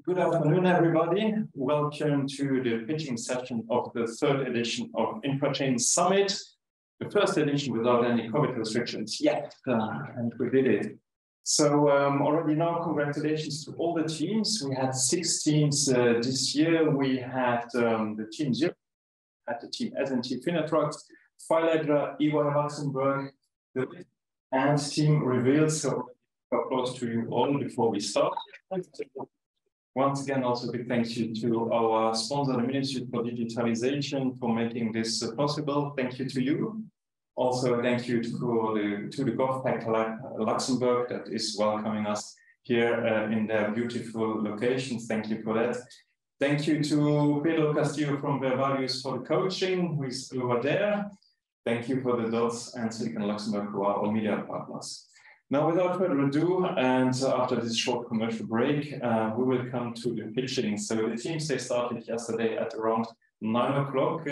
Good afternoon, everybody. Welcome to the pitching session of the third edition of Infrachain Summit, the first edition without any COVID restrictions yet, and we did it. So already now, congratulations to all the teams. We had 6 teams this year. We had the team Zero, had the team S&T Finatrux, Filedgr, EY Luxembourg, and team Reveal. So applause to you all before we start. Once again, also a big thank you to our sponsor, the Ministry for Digitalisation, for making this possible. Thank you to you. Also, thank you to the GovTech Luxembourg that is welcoming us here in their beautiful locations. Thank you for that. Thank you to Pedro Castillo from Values for the coaching, who is over there. Thank you for the DOTS and Silicon Luxembourg, who are our media partners. Now, without further ado, and after this short commercial break, we will come to the pitching. So the teams, they started yesterday at around 9 o'clock,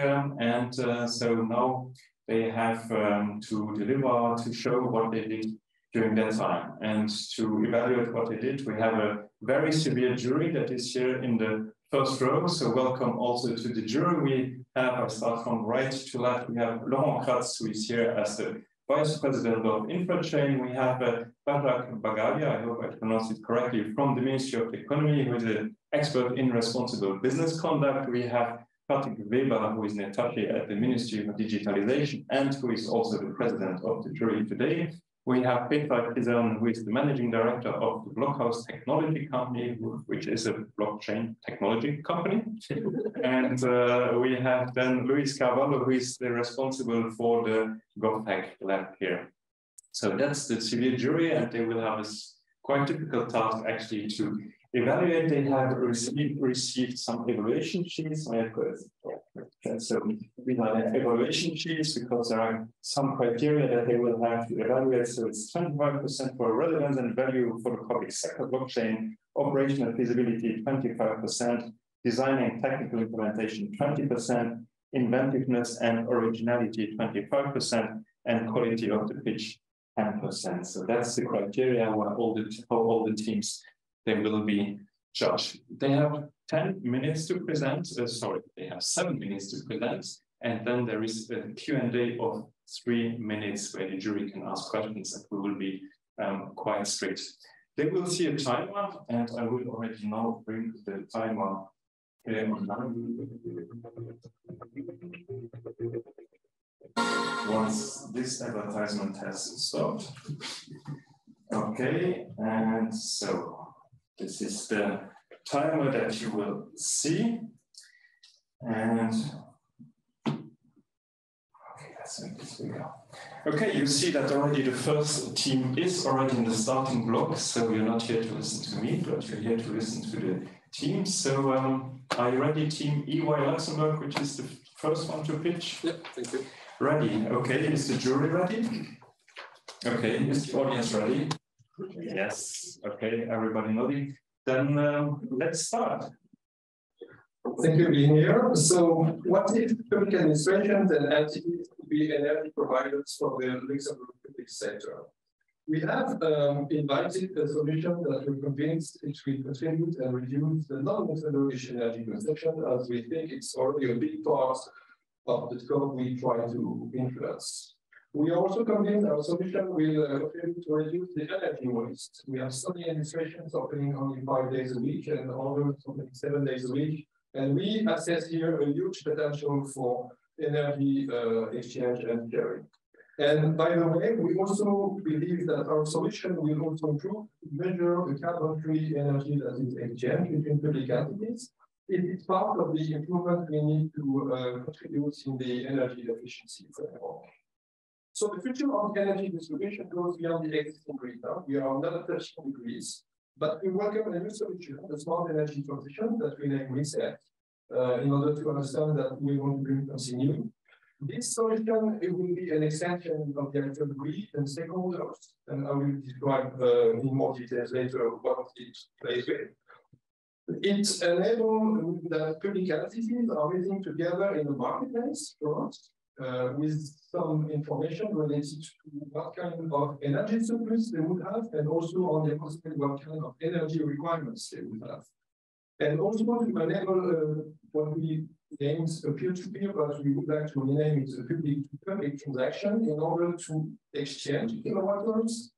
so now they have to deliver, to show what they did during that time. And to evaluate what they did, we have a very severe jury that is here in the first row. So welcome also to the jury. We have, I start from right to left, we have Laurent Kratz, who is here as the Vice President of Infrachain. We have Barak Bagalia, I hope I pronounced it correctly, from the Ministry of Economy, who is an expert in responsible business conduct. We have Patrick Weber, who is an attaché at the Ministry of Digitalisation and who is also the President of the jury today. We have Petra Kizern, who is the Managing Director of the Blockhouse Technology Company, which is a blockchain technology company. And we have then Luis Carvalho, who is the responsible for the GovTech lab here. So that's the civil jury, and they will have a quite difficult task actually to evaluate. They have received some evaluation sheets. So we have evaluation sheets because there are some criteria that they will have to evaluate. So it's 25% for relevance and value for the public sector blockchain, operational feasibility 25%, design and technical implementation 20%, inventiveness and originality 25%, and quality of the pitch 10%. So that's the criteria where how all the teams they will be judged. They have 10 minutes to present. They have 7 minutes to present, and then there is a Q&A of 3 minutes where the jury can ask questions, and we will be quite strict. They will see a timer, and I will already now bring the timer online. Once this advertisement has stopped. Okay, and so this is the timer that you will see. And okay, let's make this bigger. Okay, you see that already the first team is already in the starting block. So you're not here to listen to me, but you're here to listen to the team. So are you ready, team EY Luxembourg, which is the first one to pitch? Yeah, thank you. Ready. Okay, is the jury ready? Okay, is the audience ready? Yes. Okay, everybody nodding. Then let's start. Thank you for being here. So, what if public administrations and entities could be energy providers for the Luxembourg public sector? We have invited a solution that we're convinced it will contribute and reduce the non-Luxembourgish energy consumption, as we think it's already a big part of the scope we try to influence. We are also convinced our solution will contribute to reduce the energy waste. We have some administrations opening only 5 days a week and others opening 7 days a week. And we assess here a huge potential for energy exchange and sharing. And by the way, we also believe that our solution will also improve to measure the carbon-free energy that is exchanged between public entities. It is part of the improvement we need to contribute in the energy efficiency framework. So the future of energy distribution goes beyond the existing grid. We are not touching the grids, but we welcome a new solution, the smart energy transition that we name Reset, in order to understand that we want to bring something new. This solution it will be an extension of the actual grid and stakeholders, and I will describe in more details later what it plays with. It enables that public entities are meeting together in a marketplace for us, with some information related to what kind of energy surplus they would have, and also on the possible what kind of energy requirements they would have. And also to enable what we named a peer-to-peer, but we would like to rename it a public-to-public transaction in order to exchange kilowatts,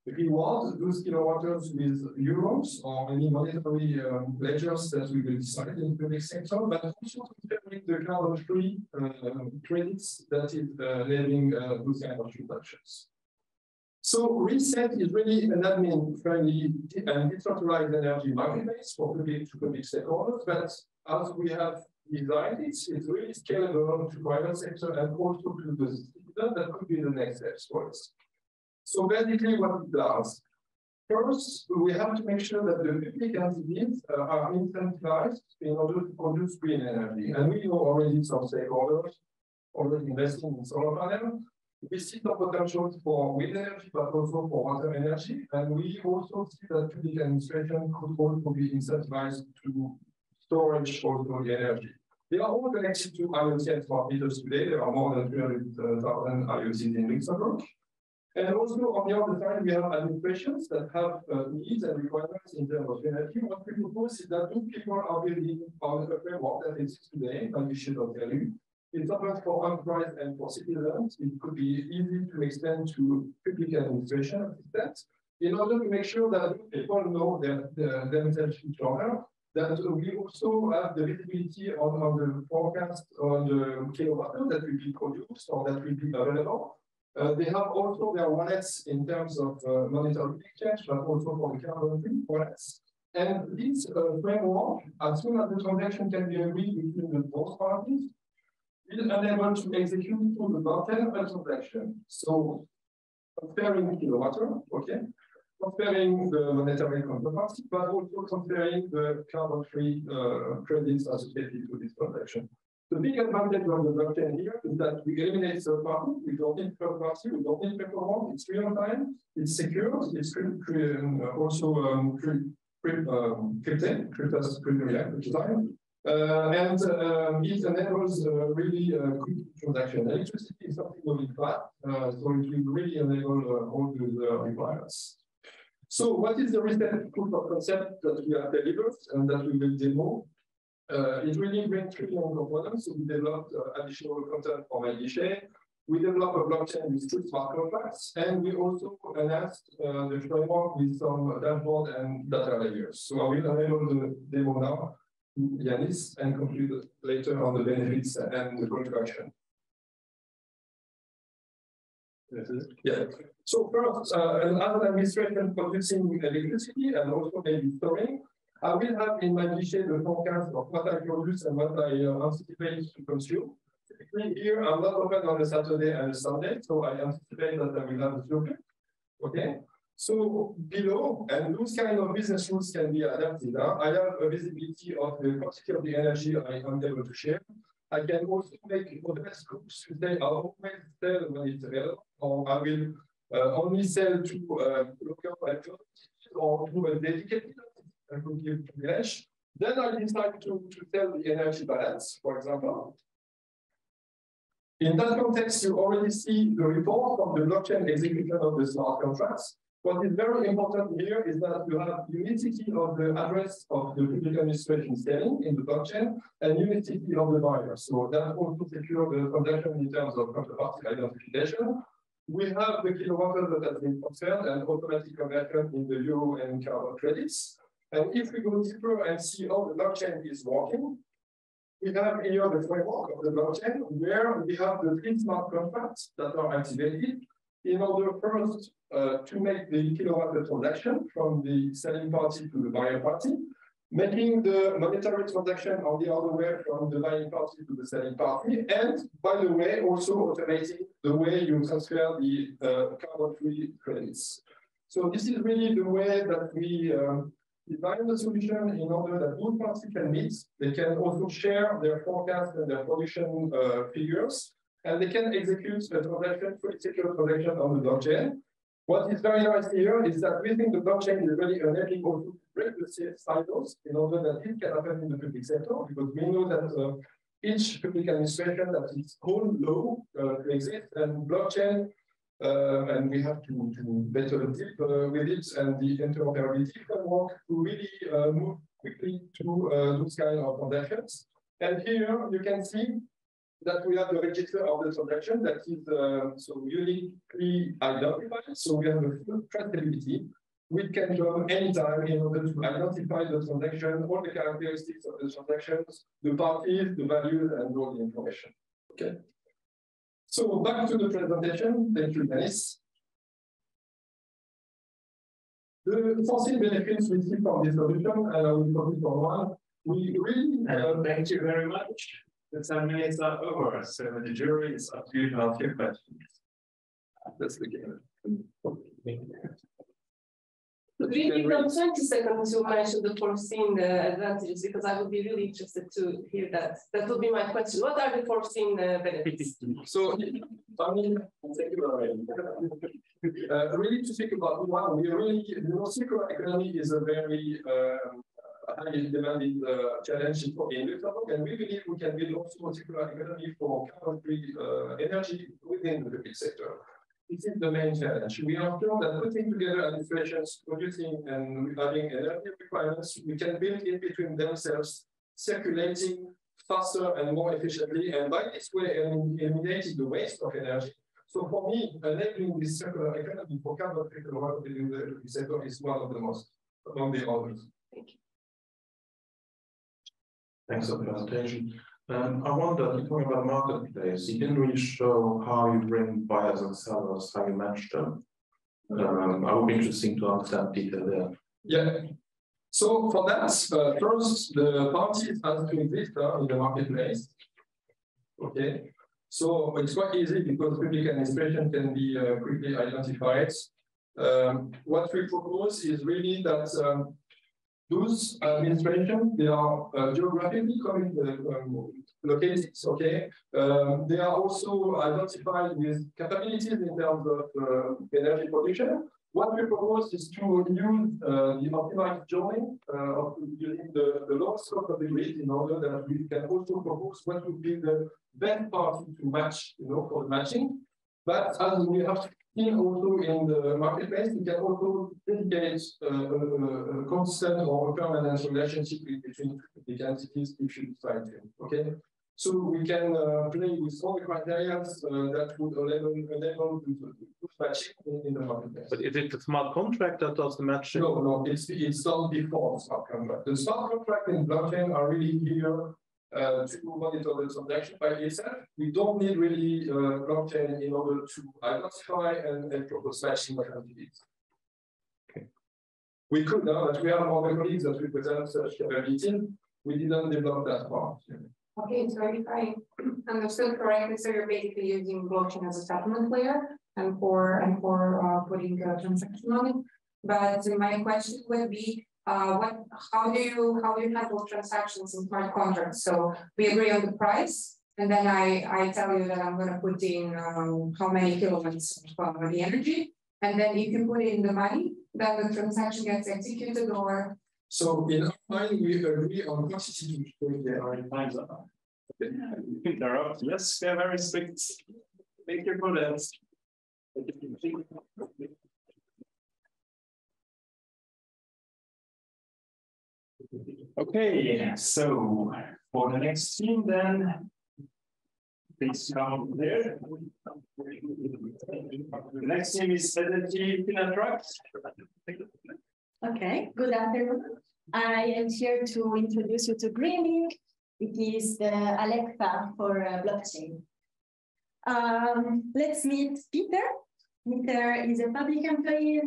reward those kilowatts with euros or any monetary ledgers that we will decide in the public sector, but also comparing the carbon-free credits that is enabling those kind of transactions. So Reset is really an admin-friendly and decentralized energy marketplace for public-to-public stakeholders, but as we have designed it, it's really scalable to private sector and also to the citizen. That could be the next steps for us. So basically what it does, first, we have to make sure that the public entities are incentivized in order to produce green energy. And we know already some stakeholders already investing in solar panels. We see the potential for wind energy, but also for water energy. And we also see that public administration could also be incentivized to storage also the energy. They are all connected to IoT and smart meters today. There are more than 300,000 IoTs in Luxembourg. And also on the other side, we have administrations that have needs and requirements in terms of energy. What we propose is that those people are building on a framework that exists today, and we should not tell you. It's open for enterprise and for citizens. It could be easy to extend to public administration assistance in order to make sure that people know themselves each other, that we also have the visibility on the forecast on the kilowatt that will be produced or that will be available. They have also their wallets in terms of monetary exchange, but also for the carbon-free wallets. And this framework, as soon as the transaction can be agreed between the both parties, is unable to execute through the blockchain a transaction. So comparing kilowatt, okay, comparing the monetary counterparty, but also comparing the carbon-free credits associated to this transaction. The big advantage of the blockchain here is that we eliminate third party. We don't need third party. We don't need paperwork. It's real time. It's secure. It's also crypted time. And it enables really quick transaction. Electricity is something moving fast, so it will really enable all these requirements. So what is the Reset proof of concept that we have delivered and that we will demo? It really brings three main components. So we developed additional content for Attaché. We developed a blockchain with two smart contracts, and we also enhanced the framework with some dashboard and data layers. So I will enable the demo now to Yanis and conclude later on the benefits and the call to action. Yeah. So first, as an administration producing electricity and also maybe storing, I will have in my Attaché the forecast of what I produce and what I anticipate to consume. Typically here, I'm not open on a Saturday and a Sunday, so I anticipate that I will have a surplus. Okay. So below, and those kind of business rules can be adapted. I have a visibility of the quantity of the energy I am able to share. I can also make modest groups to say I'll always sell when it's available, or I will only sell to local authorities or to a dedicated. I could give privilege. Then I decide to sell the energy balance, for example. In that context, you already see the report of the blockchain execution of the smart contracts. What is very important here is that you have unicity of the address of the public administration selling in the blockchain and unicity of the buyer. So that also secures the transaction in terms of counterparty identification. We have the kilowatt that has been transferred and automatic conversion in the euro and carbon credits. And if we go deeper and see how the blockchain is working, we have here the framework of the blockchain where we have the three smart contracts that are activated in order first to make the kilowatt transaction from the selling party to the buyer party, making the monetary transaction on the other way from the buying party to the selling party, and by the way, also automating the way you transfer the carbon-free credits. So this is really the way that we design the solution in order that both parties can meet. They can also share their forecast and their production figures, and they can execute a transaction, fully secure transaction on the blockchain. What is very nice here is that we think the blockchain is really enabling also to break the silos in order that it can happen in the public sector, because we know that each public administration has its own law to exist, and blockchain and we have to better deal with it and the interoperability framework to really move quickly to those kind of transactions. And here you can see that we have the register of the transaction that is so uniquely identified. So we have a full traceability. We can jump anytime in order to identify the transaction, all the characteristics of the transactions, the parties, the values, and all the information. Okay. So back to the presentation. Thank you, Dennis. The foreseen benefits we see from this solution, and I will focus on one. We really thank you very much. The 10 minutes are over, so the jury is up to you to ask your questions. Let's begin. Could we give them 20 seconds to mention the foreseen advantages? Because I would be really interested to hear that. That would be my question. What are the foreseen benefits? So, I mean, thank you already. Really to think about one, we really, circular economy is a very highly demanding challenge in Luxembourg, and we believe we can build also a circular economy for carbon-free energy within the public sector. This is the main challenge. We are sure that putting together administrations producing and having energy requirements, we can build in between themselves, circulating faster and more efficiently, and by this way eliminating the waste of energy. So for me, enabling this circular economy for carbon-free work within the sector is one of the most among the others. Thank you. Thanks for the presentation. I wonder, you talking about marketplace, you didn't really show how you bring buyers and sellers, how you match them. I would be interesting to understand detail there. Yeah. So for that, first, the parties has to exist in the marketplace. Okay. So it's quite easy because public administration can be quickly identified. What we propose is really that those administrations, they are geographically located, okay? They are also identified with capabilities in terms of energy production. What we propose is to use the optimized journey of using the lowest scope of the grid in order that we can also propose what would be the best party to match, for the matching. But as we have seen also in the marketplace, we can also dedicate a constant or a permanent relationship between the entities if you decide to. Okay, so we can play with all the criteria that would enable to matching in the marketplace. But is it the smart contract that does the matching? No, it's done before the smart contract. The smart contract in blockchain are really here to monitor the transaction by itself. We don't need really blockchain in order to identify and propose matching entities. Okay. We could now, but we have other colleagues that represent such capability. We didn't develop that part. Okay, so if I understood correctly, so you're basically using blockchain as a settlement layer and for putting a transaction on it. But my question would be, how do you handle transactions in smart contracts? So we agree on the price, and then I tell you that I'm going to put in how many kilowatts of the energy, and then if you put in the money, then the transaction gets executed. Or so in our mind, we agree on quantity. Time's up. Interrupt. Yes, we are very strict. Thank you for that. Okay, so for the next team, then please come there. The next team is Attaché Finatrax. Okay, good afternoon. I am here to introduce you to Greening. It is the Alexa for blockchain. Let's meet Peter. Peter is a public employee,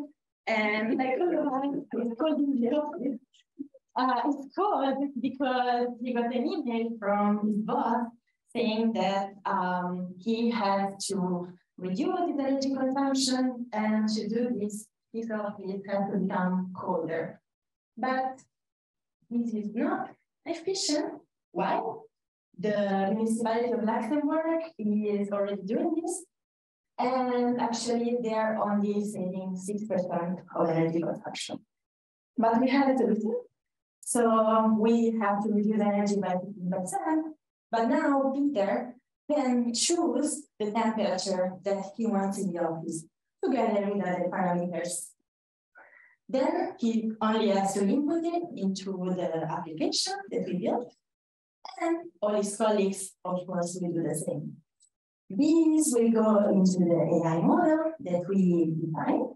and I it's called in the office. It's called because he got an email from his boss saying that he has to reduce his energy consumption, and to do this, his office has to become colder. But this is not efficient. Why? The municipality of Luxembourg is already doing this, and actually they are only saving 6% of energy consumption. But we have a solution. So we have to reduce energy by 15%. But now Peter can choose the temperature that he wants in the office together with other parameters. Then he only has to input it into the application that we built, and all his colleagues, of course, will do the same. These will go into the AI model that we define,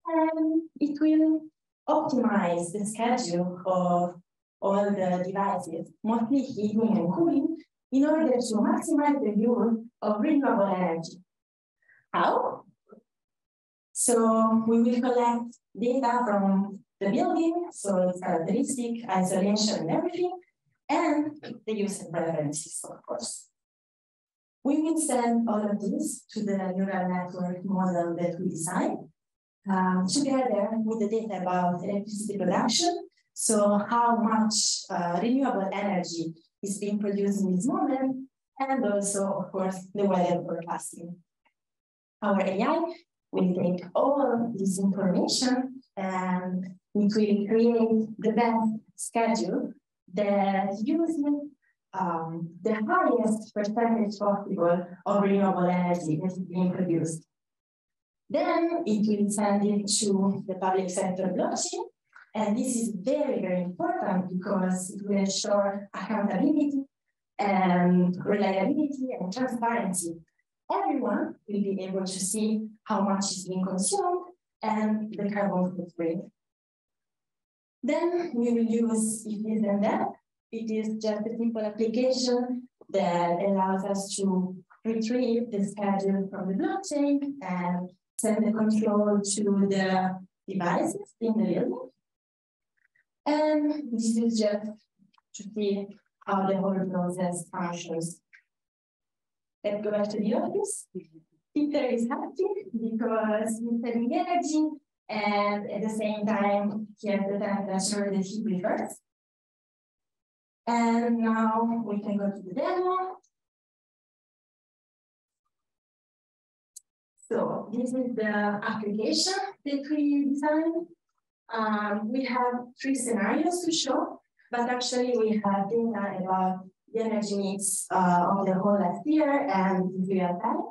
and it will optimize the schedule of all the devices, mostly heating and cooling, in order to maximize the use of renewable energy. How? So we will collect data from the building, so its characteristic, isolation, and everything, and the user preferences, of course. We will send all of this to the neural network model that we designed, together with the data about electricity production, so how much renewable energy is being produced in this moment, and also, of course, the weather forecasting. Our AI will take all this information and it will create the best schedule that uses the highest percentage possible of renewable energy that is being produced. Then it will send it to the public sector blockchain. And this is very, very important because it will ensure accountability and reliability and transparency. Everyone will be able to see how much is being consumed and the carbon footprint. Then we will use it is and that. It is just a simple application that allows us to retrieve the schedule from the blockchain and send the control to the devices in the building. And this is just to see how the whole process functions. Let's go back to the office. Peter is happy because he's saving energy, and at the same time, he has the temperature that he prefers. And now we can go to the demo. So this is the application that we designed. We have 3 scenarios to show, but actually we have data about the energy mix of the whole last year and in real time.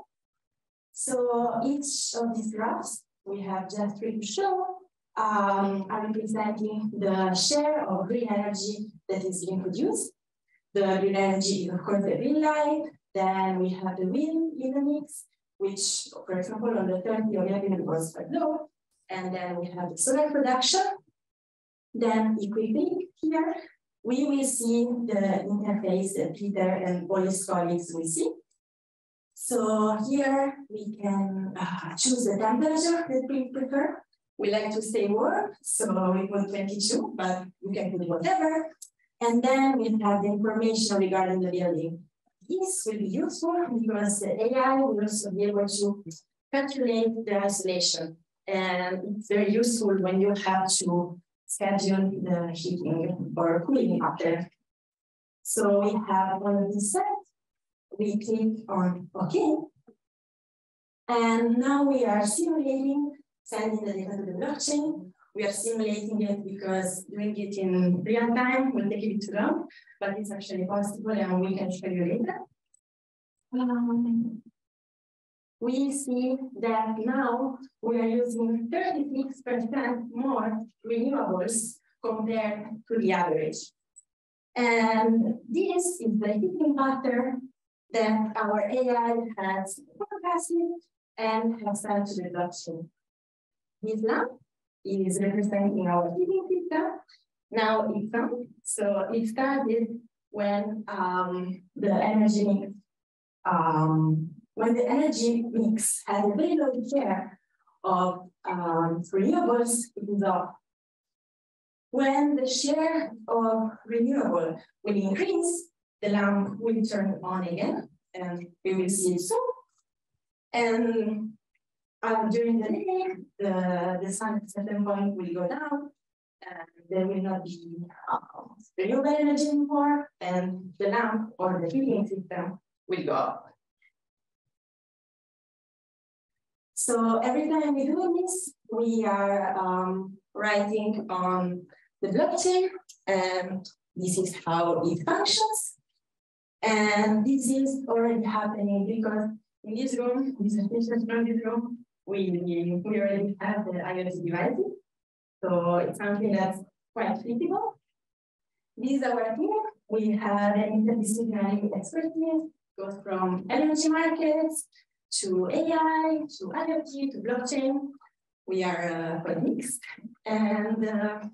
So each of these graphs, we have just 3 to show, are representing the share of green energy that is being produced. The green energy is, of course, the green light. Then we have the wind in the mix, which, for example, on the 30 of April was quite low. And then we have the solar production. Then quickly here, we will see the interface that Peter and all his colleagues will see. So here we can choose the temperature that we prefer. We like to stay warm, so we put 22, but we can put whatever. And then we have the information regarding the building. This will be useful because the AI will also be able to calculate the isolation. And it's very useful when you have to schedule the heating or cooling up there. So we have one of these set. We click on OK. And now we are simulating sending the data to the blockchain. We are simulating it because doing it in real time will take a bit too long, but it's actually possible and we can show you later. We see that now we are using 36% more renewables compared to the average. And this is the heating pattern that our AI has forecasted and has sent to the blockchain. This lamp is representing our heating system. Now it's on. So it started when the energy mix has a very low share of renewables, it is off. When the share of renewable will increase, the lamp will turn on again, and we will see it soon. And during the day, the sun at a certain point will go down, and there will not be renewable energy anymore, and the lamp or the heating system will go up. So every time we do this, we are writing on the blockchain, and this is how it functions. And this is already happening because in this room, this efficient from this room, we already have the IoT devices. So it's something that's quite feasible. This is our team. We have an interdisciplinary expertise, goes from energy markets to AI, to IoT, to blockchain. We are colleagues. And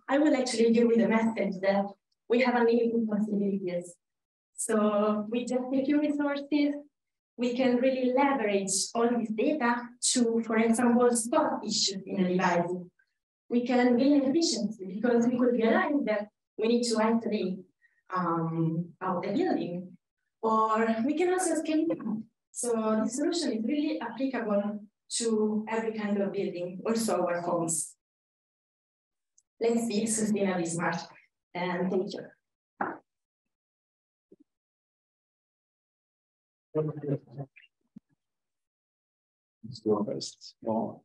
I will actually leave you with a message that we have unlimited possibilities. So with just a few resources, we can really leverage all this data to, for example, spot issues in a device. We can gain efficiency because we could realize that we need to isolate out a building, or we can also scale it down. So the solution is really applicable to every kind of building, also our homes. Let's be sustainably smart, and thank you. Let's go first. Well,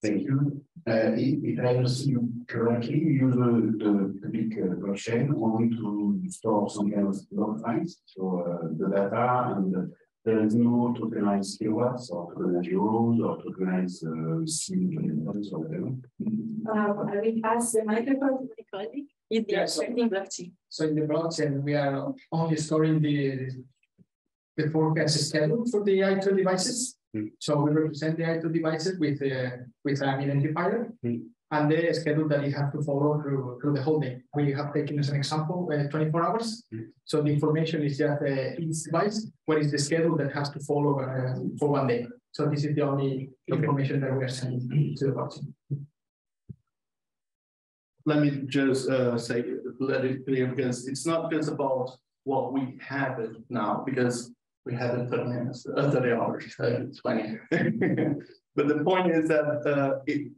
thank you. If I understand you correctly, you use the public blockchain only to store some kind of block files, so the data, and there is no tokenized kilowatts or tokenized euros or tokenized SIM or whatever. I will pass the microphone to my colleague. So in the blockchain, we are only storing the forecast schedule for the I2 devices. So we represent the I2 devices with an identifier and the schedule that you have to follow through the whole day. We have taken as an example 24 hours. So the information is just each device, what is the schedule that has to follow for one day. So this is the only information that we are sending to the blockchain. Let me just let it clear, because it's not just about what we have it now, because we have it 30 minutes, 30 hours, 20. But the point is that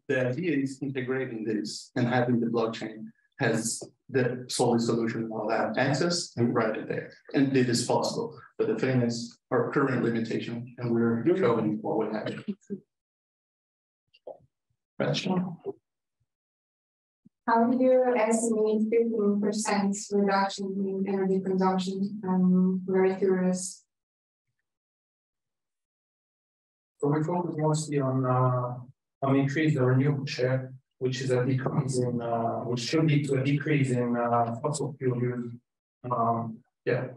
the idea is integrating this and having the blockchain has the solid solution for that access and write it there. And it is possible. But the thing is our current limitation, and we're showing what we have. How do you estimate 15% reduction in energy consumption? I'm very curious. So we focus mostly on increase the renewable share, which is a decrease in, which should lead to a decrease in fossil fuel use. Yeah.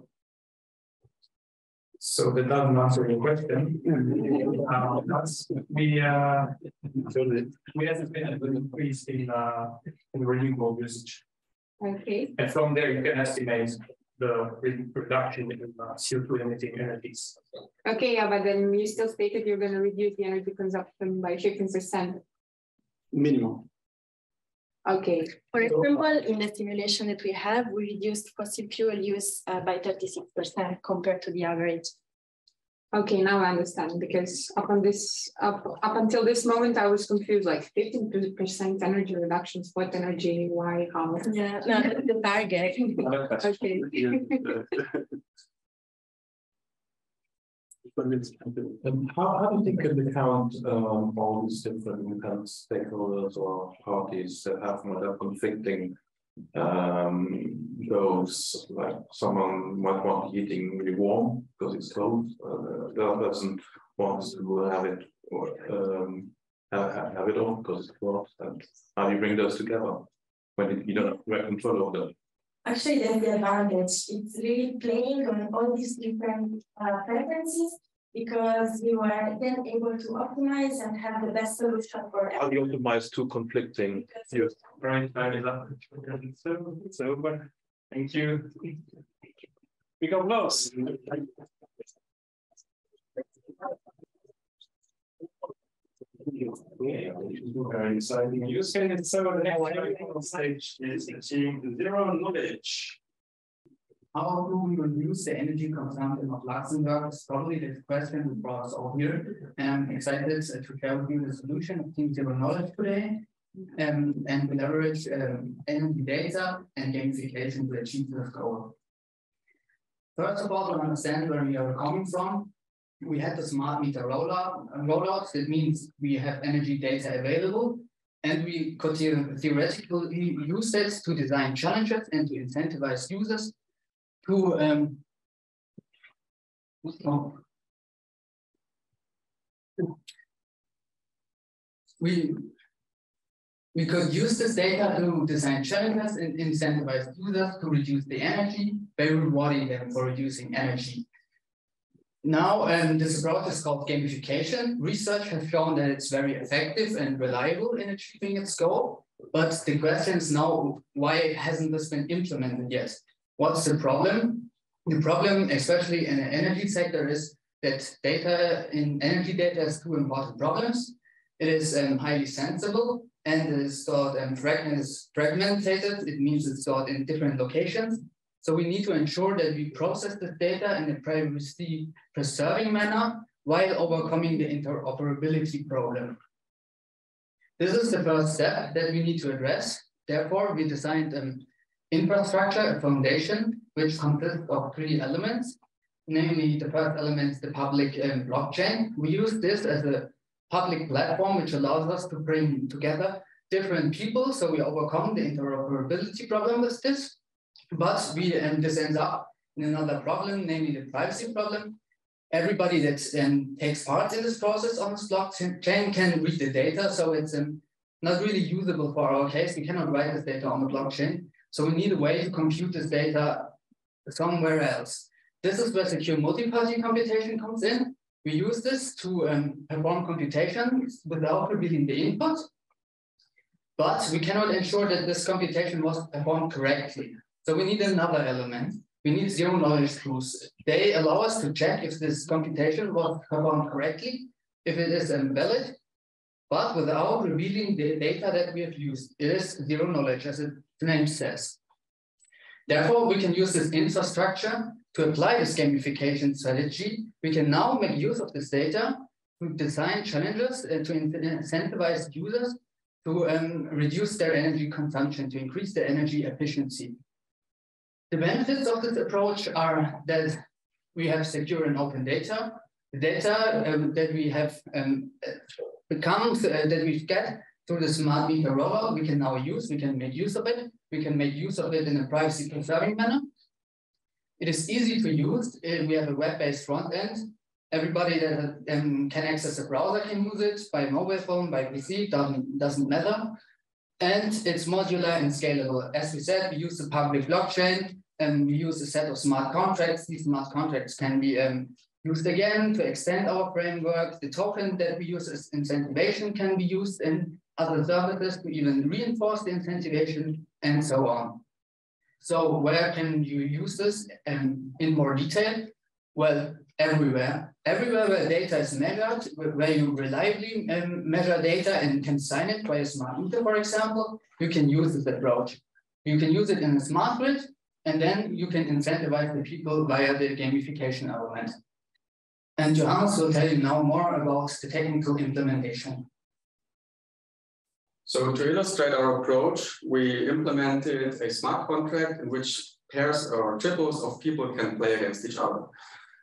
So that doesn't answer your question. We estimate an increase in renewable usage. Okay. And from there, you can estimate the reduction in CO2 emitting energies. Okay, yeah, but then you still stated you're going to reduce the energy consumption by 15%. Minimum. Okay. For example, in the simulation that we have, we reduced fossil fuel use by 36% compared to the average. Okay, now I understand, because up until this moment, I was confused, like 15% energy reductions, what energy, why, how? Yeah, no, that's the target. Okay. How do you think of the count all these different kind of stakeholders or parties that have more conflicting goals? Like someone might want heating really warm because it's cold. The other person wants to have it or have it on because it's cold. And how do you bring those together when you don't have control of them? Actually, that's the advantage. It's really playing on all these different preferences, because you are then able to optimize and have the best solution for everyone. How do you optimize two conflicting views? Right, time is up. It's over. Thank you. We got close. Very exciting. Use case. So the next stage is achieving ZeroKnowledge. How do we reduce the energy consumption of Luxembourg? It's probably the question that brought us all here. I'm excited to share with you the solution of Team ZeroKnowledge today, and we leverage energy data and gamification to achieve this goal. First of all, to understand where we are coming from, we had the smart meter rollout. That means we have energy data available, and we could theoretically use that to design challenges and to incentivize users to Oh. We could use this data to design challenges and incentivize users to reduce the energy by rewarding them for reducing energy. Now, this approach is called gamification. Research has shown that it's very effective and reliable in achieving its goal. But the question is now, why hasn't this been implemented yet? What's the problem? The problem, especially in the energy sector, is that data in energy data has two important problems. It is highly sensible and it is stored fragmented. It means it's stored in different locations. So we need to ensure that we process the data in a privacy preserving manner while overcoming the interoperability problem. This is the first step that we need to address. Therefore, we designed an infrastructure, a foundation, which consists of 3 elements. Namely, the first element is the public blockchain. We use this as a public platform, which allows us to bring together different people. So we overcome the interoperability problem with this. But this ends up in another problem, namely the privacy problem. Everybody that takes part in this process on this blockchain can read the data, so it's not really usable for our case. We cannot write this data on the blockchain. So we need a way to compute this data somewhere else. This is where secure multi-party computation comes in. We use this to perform computations without revealing the input, but we cannot ensure that this computation was performed correctly. So we need another element. We need zero-knowledge proofs. They allow us to check if this computation was performed correctly, if it is valid, but without revealing the data that we have used. It is zero-knowledge, as its name says. Therefore, we can use this infrastructure to apply this gamification strategy. We can now make use of this data to design challenges and to incentivize users to reduce their energy consumption, to increase their energy efficiency. The benefits of this approach are that we have secure and open data. The data that we have that we get through the smart meter rollout, we can now use, we can make use of it. We can make use of it in a privacy preserving manner. It is easy to use. We have a web-based front end. Everybody that can access a browser can use it by mobile phone, by PC, doesn't matter. And it's modular and scalable. As we said, we use the public blockchain and we use a set of smart contracts. These smart contracts can be used again to extend our framework. The token that we use as incentivation can be used in other services to even reinforce the incentivation and so on. So where can you use this in more detail? Well, everywhere. Everywhere where data is measured, where you reliably measure data and can sign it by a smart meter, for example, you can use this approach. You can use it in a smart grid, and then you can incentivize the people via the gamification element. And Johannes will tell you now more about the technical implementation. So to illustrate our approach, we implemented a smart contract in which pairs or triples of people can play against each other.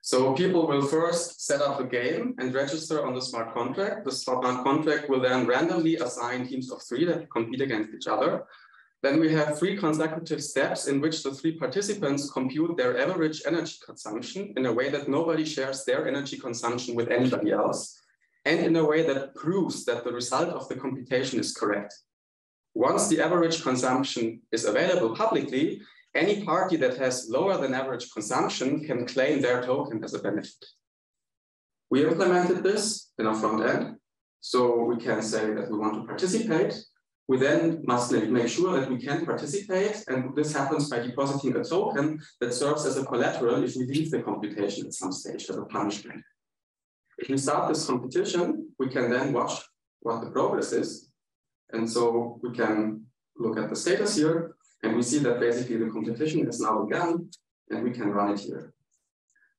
So people will first set up the game and register on the smart contract. The smart contract will then randomly assign teams of 3 that compete against each other. Then we have 3 consecutive steps in which the 3 participants compute their average energy consumption in a way that nobody shares their energy consumption with anybody else, and in a way that proves that the result of the computation is correct. Once the average consumption is available publicly, any party that has lower than average consumption can claim their token as a benefit. We implemented this in our front end, so we can say that we want to participate. We then must make sure that we can participate, and this happens by depositing a token that serves as a collateral if we leave the computation at some stage as a punishment. If we start this competition, we can then watch what the progress is. And so we can look at the status here, and we see that basically the competition is now begun, and we can run it here.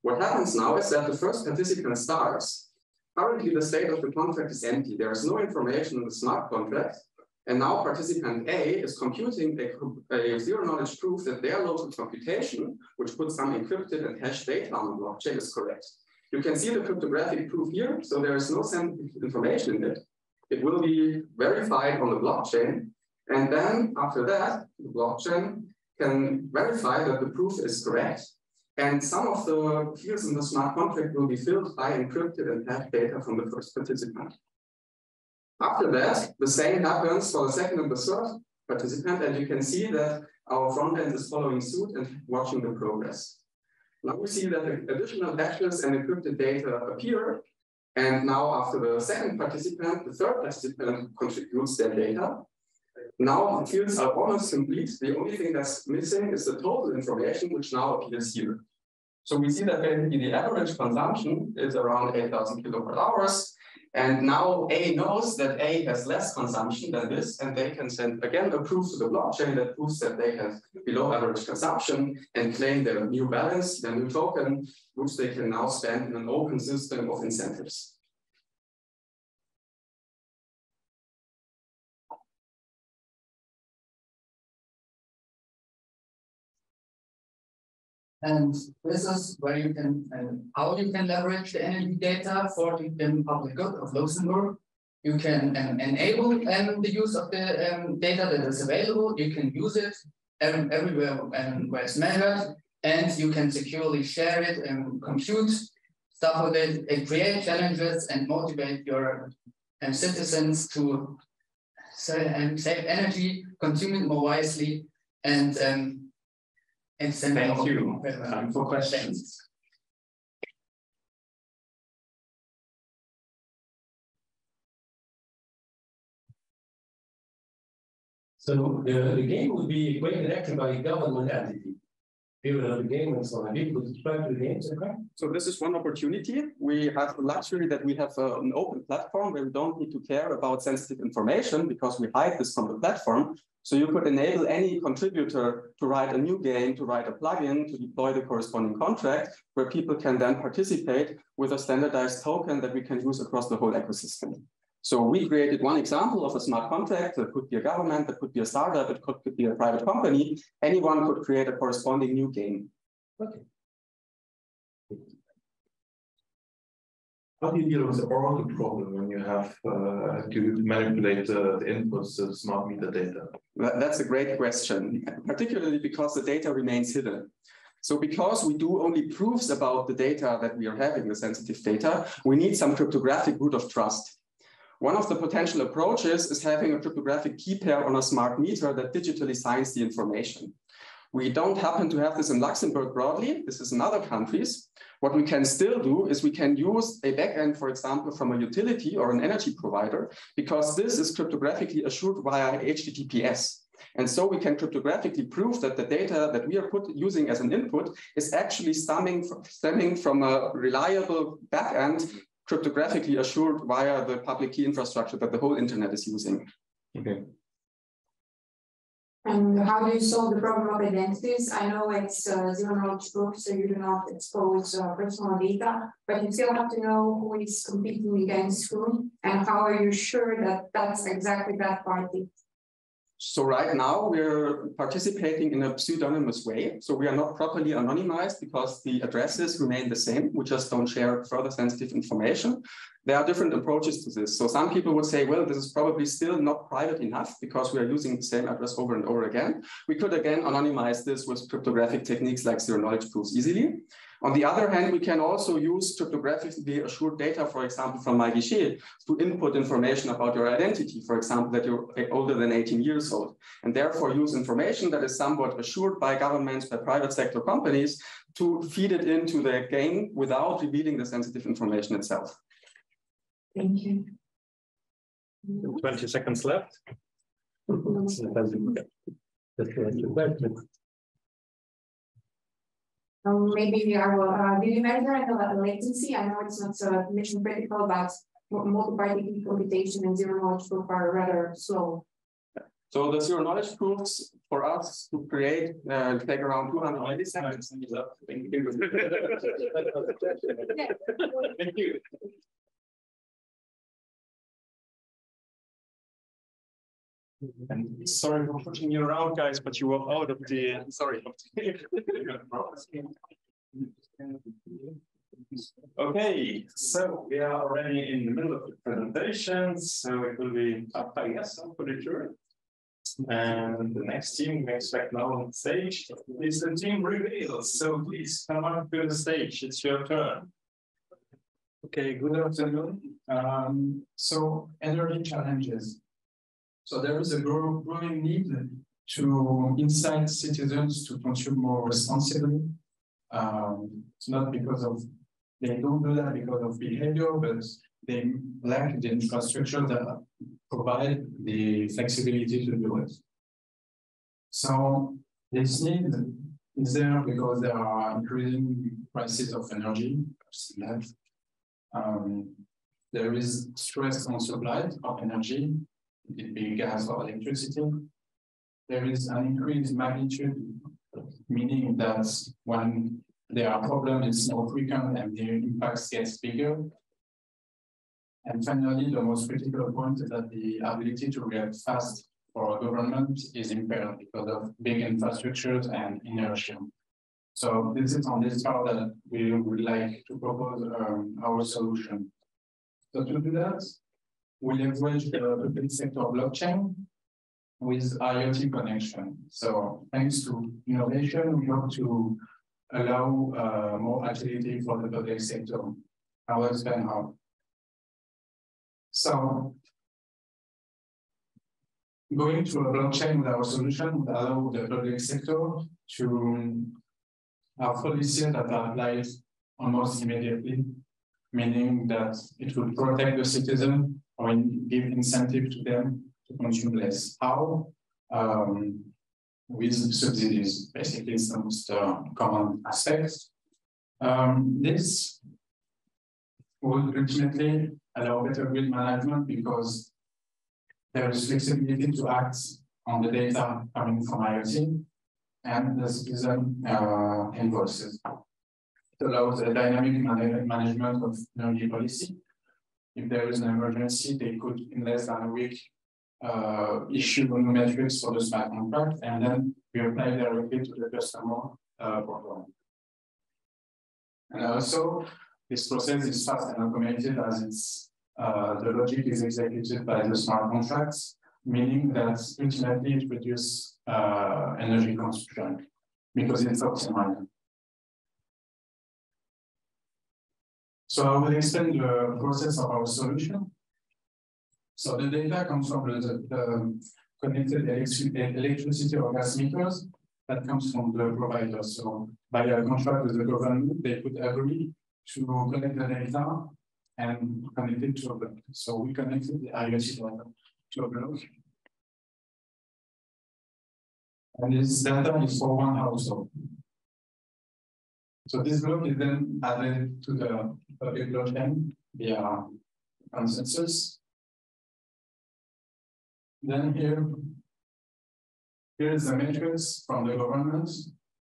What happens now is that the first participant starts. Currently, the state of the contract is empty. There is no information in the smart contract. And now participant A is computing a zero-knowledge proof that their local computation, which puts some encrypted and hashed data on the blockchain, is correct. You can see the cryptographic proof here, so there is no sensitive information in it. It will be verified on the blockchain, and then after that, the blockchain can verify that the proof is correct, And some of the fields in the smart contract will be filled by encrypted and hashed data from the first participant. After that, the same happens for the second and the third participant, and you can see that our front end is following suit and watching the progress. Now we see that additional hashes and encrypted data appear, and now after the second participant, the third participant contributes their data. Now the fields are almost complete. The only thing that's missing is the total information, which now appears here. So we see that basically the average consumption is around 8,000 kWh. And now A knows that A has less consumption than this, and they can send again a proof to the blockchain that proves that they have below average consumption and claim their new balance, their new token, which they can now spend in an open system of incentives. And this is where you can, and how you can leverage the energy data for the public good of Luxembourg. You can enable the use of the data that is available. You can use it everywhere where it's measured, and you can securely share it and compute stuff with it, and create challenges and motivate your citizens to save energy, consume it more wisely, and thank you. Time for questions. So the game would be created actually by a government entity. People of the game and so on. People subscribe to the games, okay? So this is one opportunity. We have the luxury that we have an open platform where we don't need to care about sensitive information because we hide this from the platform. So you could enable any contributor to write a new game, to write a plugin, to deploy the corresponding contract, where people can then participate with a standardized token that we can use across the whole ecosystem. So we created one example of a smart contract. That could be a government, that could be a startup, it could be a private company. Anyone could create a corresponding new game. Okay. How do you deal with the Oracle problem when you have to manipulate the inputs to smart meter data? That's a great question, particularly because the data remains hidden. So because we do only proofs about the data that we are having, the sensitive data, we need some cryptographic root of trust. One of the potential approaches is having a cryptographic key pair on a smart meter that digitally signs the information. We don't happen to have this in Luxembourg broadly. This is in other countries. What we can still do is we can use a backend, for example, from a utility or an energy provider, because this is cryptographically assured via HTTPS. And so we can cryptographically prove that the data that we are using as an input is actually stemming from a reliable backend, cryptographically assured via the public key infrastructure that the whole internet is using. Okay. And how do you solve the problem of identities? I know it's zero-knowledge proof, so you do not expose personal data, but you still have to know who is competing against whom, and how are you sure that that's exactly that party? So right now we're participating in a pseudonymous way. So we are not properly anonymized because the addresses remain the same. We just don't share further sensitive information. There are different approaches to this. So some people would say, well, this is probably still not private enough because we are using the same address over and over again. We could again anonymize this with cryptographic techniques like zero-knowledge proofs easily. On the other hand, we can also use cryptographically assured data, for example, from MyGuichet, to input information about your identity, for example, that you're older than 18 years old, and therefore use information that is somewhat assured by governments, by private sector companies, to feed it into the game without revealing the sensitive information itself. Thank you. 20 seconds left. Maybe I will, do you measure the latency? I know it's not mission critical, but multi-party computation and zero-knowledge proof are rather slow. So the zero-knowledge proofs for us to create take around 200 milliseconds. Thank you. Thank you. And sorry for pushing you around, guys, but you were out of the. Sorry. Okay, so we are already in the middle of the presentation, so it will be up, I guess, I'm pretty sure. And the next team we expect now on stage is the team reveals. So please come up to the stage. It's your turn. Okay, good afternoon. So energy challenges. So there is a growing need to incite citizens to consume more responsibly. It's not because of, they don't do that because of behavior, but they lack the infrastructure that provide the flexibility to do it. So this need is there because there are increasing prices of energy. There is stress on supply of energy, it could be gas or electricity. There is an increased magnitude, meaning that when there are problems, it's more frequent and the impacts gets bigger. And finally, the most critical point is that the ability to react fast for a government is impaired because of big infrastructures and inertia. So this is on this part that we would like to propose our solution. So to do that, we leverage the public sector blockchain with IoT connection. So thanks to innovation, we hope to allow more agility for the public sector. I will explain how. So going to a blockchain with our solution would allow the public sector to have policies that are applied almost immediately, meaning that it will protect the citizen or give incentive to them to consume less. How? With subsidies, basically some common aspects. This will ultimately allow better grid management because there is flexibility to act on the data coming from IoT and the citizen invoices. It allows a dynamic management of energy policy. If there is an emergency, they could, in less than a week, issue new metrics for the smart contract, and then we apply directly to the customer portal. And also, this process is fast and automated as it's the logic is executed by the smart contracts, meaning that ultimately it reduces energy consumption because it's optimized. So I will explain the process of our solution. So the data comes from the connected electricity or gas meters that comes from the provider. So by a contract with the government, they could agree to collect the data and connect it to a block. So we connected the IoT data to a block. And this data is for one household. So this block is then added to the public blockchain via consensus. Then here is the matrix from the government.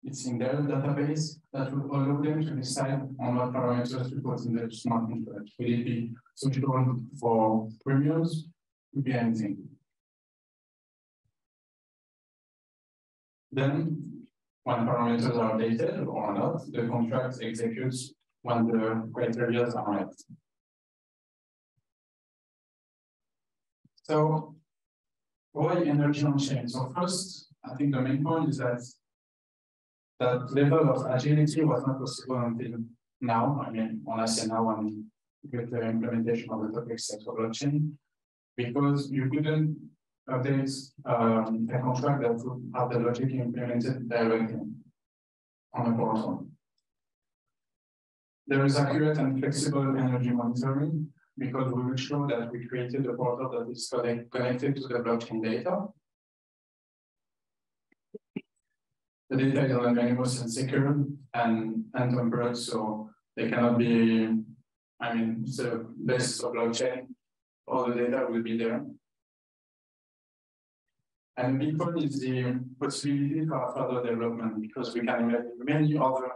It's in their database that will allow them to decide on what parameters to put in the smart contract. Will it be suitable for premiums? Could be anything. Then, when parameters are updated or not, the contract executes when the criteria are met. So, why energy on chain? So first, I think the main point is that that level of agility was not possible until now. I mean, when I say now, when with the implementation of the public sector blockchain, because you couldn't update a contract that would have the logic implemented directly on a portal. There is accurate and flexible energy monitoring because we will show that we created a portal that is connected to the blockchain data. The data is anonymous and secure and untempered, so they cannot be, I mean, it's the basis of blockchain, all the data will be there. And the big point is the possibility for further development because we can imagine many other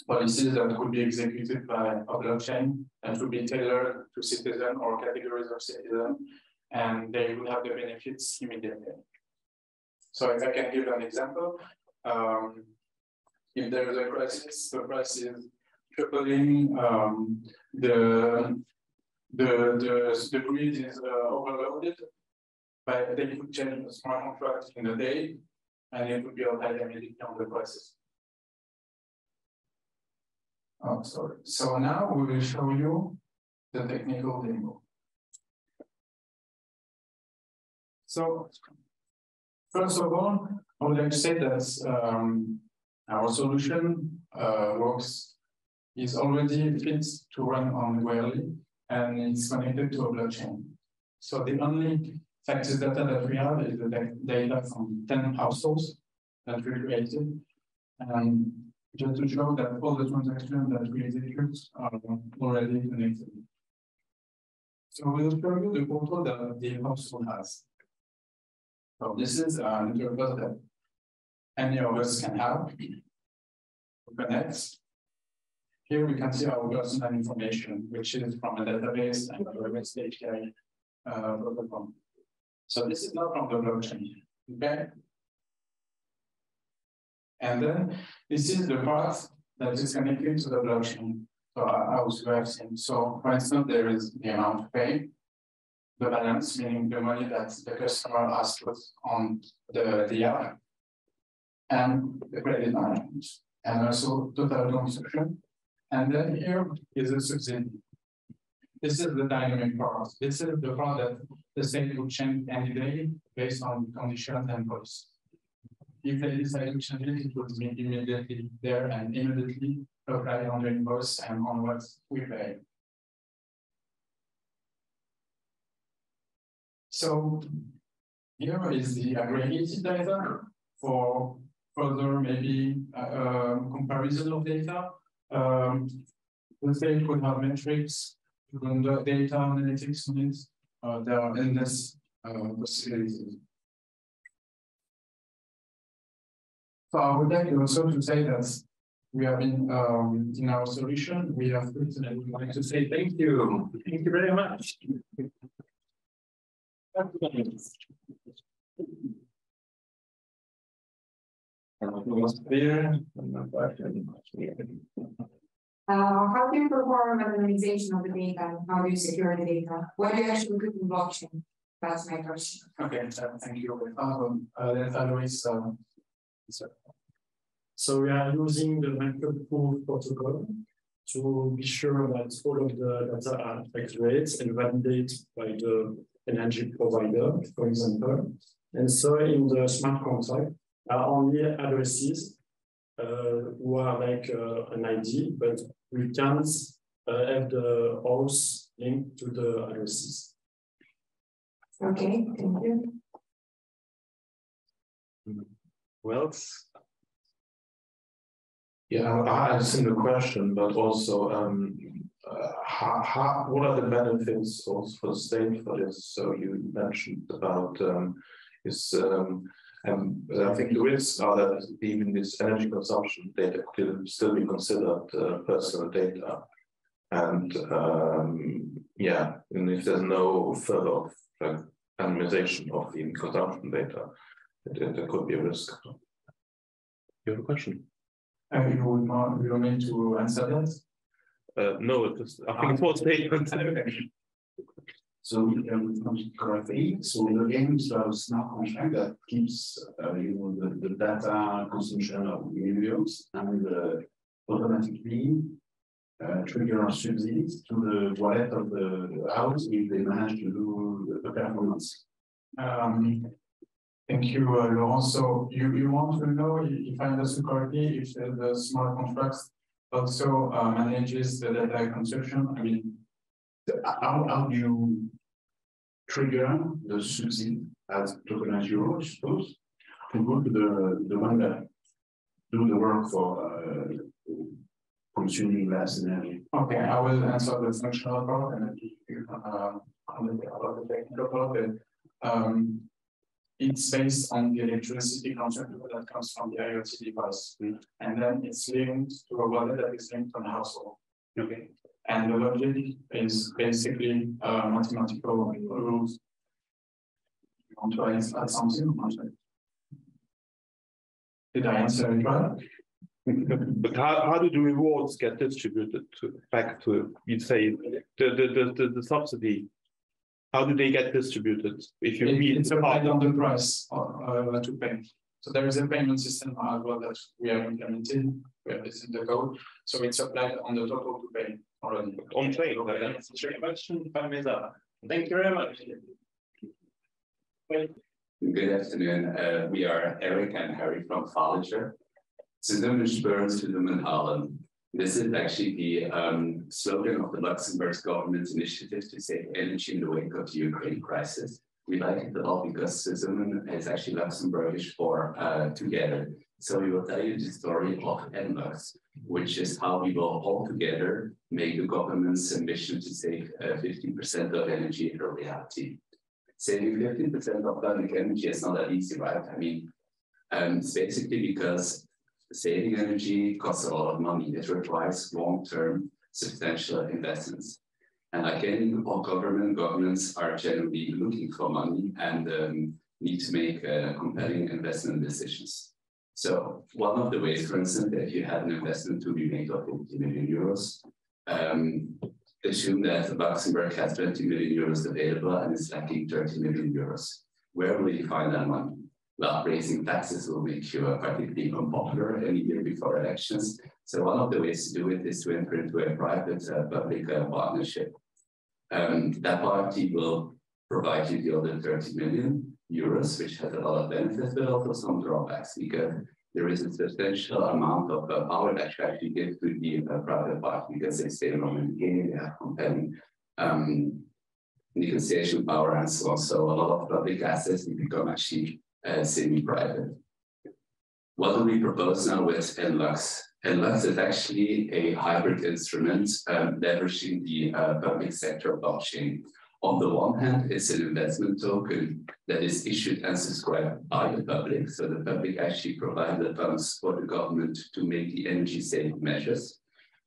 policies that could be executed by a blockchain that would be tailored to citizens or categories of citizens, and they will have the benefits immediately. So if I can give an example, if there is a crisis, the price is tripling, the grid is overloaded, but they could change the smart contract in a day, and it would be applied immediately on the prices. Oh, sorry. So now we will show you the technical demo. So, first of all, I would like to say that our solution is already fit to run on Goerli, and it's connected to a blockchain. So the only factors data that we have is the data from 10 households that we created. And just to show that all the transactions that we execute are already connected. So we'll show you the portal that the household has. So this is an interface that any of us can have to connect. Here we can see our personal information, which is from a database and a REST API protocol. So this is not from the blockchain, okay? And then this is the part that is connected to the blockchain. So as we have seen. So for instance, there is the amount to pay, the balance, meaning the money that the customer has put on the app, and the credit management, and also total consumption. And then here is a subsidy. This is the dynamic part. This is the part that the state will change any day based on conditions and policy. If they decide to change it, it will be immediately there and immediately apply on the invoice and on what we pay. So here is the aggregated data for further maybe comparison of data. The state could have metrics, the data analytics needs. There are endless possibilities. So I would like also to say that we have been in our solution, we have put, and we would like to say thank you. Thank you very much. How do you perform anonymization of the data? How do you secure the data? What do you actually put in blockchain? That's my question. Okay, thank you. Luis, so we are using the micro-proof protocol to be sure that all of the data are accurate and validated by the energy provider, for example. And so in the smart contract are only addresses who are like an ID, but we can't have the host linked to the addresses. Okay, thank you. Well, yeah, I understand the question, but also what are the benefits also for the state for this? So you mentioned about I think the risks are that even this energy consumption data could still be considered personal data, and yeah, and if there's no further anonymization of the consumption data, there could be a risk. You have a question? You would need to answer that? No, I think it's more statement. So correctly, so the game is a smart contract that keeps the data consumption of millions and automatically trigger subsidies to the wallet of the house if they manage to do the performance. Thank you, Laurent. So you want to know, if I understood correctly, if the smart contracts also manages the data consumption? I mean, how do you trigger the subsidy as tokenized euro, I suppose, to go to the one that do the work for consuming less energy? Okay, I will answer the functional part and then you can about the technical part. It's based on the electricity consumption that comes from the IoT device, and then it's linked to a wallet that is linked to a household. Okay, and the logic is basically mathematical rules. You want to add something? Did I answer it right? But how do the rewards get distributed back to, you'd say, the subsidy How do they get distributed? If you it's applied on the price to pay. So there is a payment system as well that we have implemented. We have this in the code. So it's applied on the total to pay already. On pay. Thank you very much. Good afternoon. We are Eric and Harry from Filedgr. This is actually the slogan of the Luxembourg government's initiative to save energy in the wake of the Ukraine crisis. We like it a lot because Zumen is actually Luxembourgish for together. So we will tell you the story of NLux, which is how we will all together make the government's ambition to save 15% of energy a reality. Saving 15% of public energy is not that easy, right? I mean, it's basically because saving energy costs a lot of money. It requires long-term substantial investments. And like any governments are generally looking for money and need to make compelling investment decisions. So one of the ways, for instance, if you had an investment to be made of 50 million euros, assume that Luxembourg has 20 million euros available and is lacking 30 million euros. Where will you find that money? Well, raising taxes will make you particularly unpopular any year before elections. So one of the ways to do it is to enter into a private public partnership. That party will provide you the other 30 million euros, which has a lot of benefits, but also some drawbacks, because there is a substantial amount of power that you actually give to the private party, because they stay along in the game, they have compelling negotiation power and so on. So a lot of public assets become actually semi-private. What do we propose now with NLux? NLux is actually a hybrid instrument leveraging the public sector blockchain. On the one hand, it's an investment token that is issued and subscribed by the public. So the public actually provides the funds for the government to make the energy saving measures.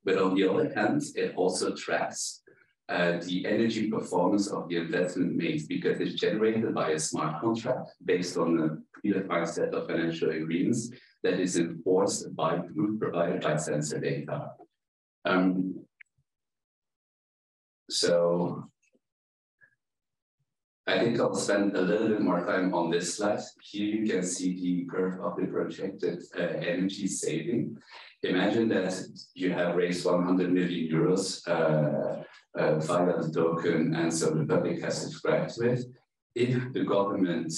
But on the other hand, it also tracks the energy performance of the investment made, because it's generated by a smart contract based on a predefined set of financial agreements that is enforced by the group provided by sensor data. So I think I'll spend a little bit more time on this slide. Here you can see the curve of the projected energy saving. Imagine that you have raised 100 million euros via the token, and so the public has subscribed to it. If the government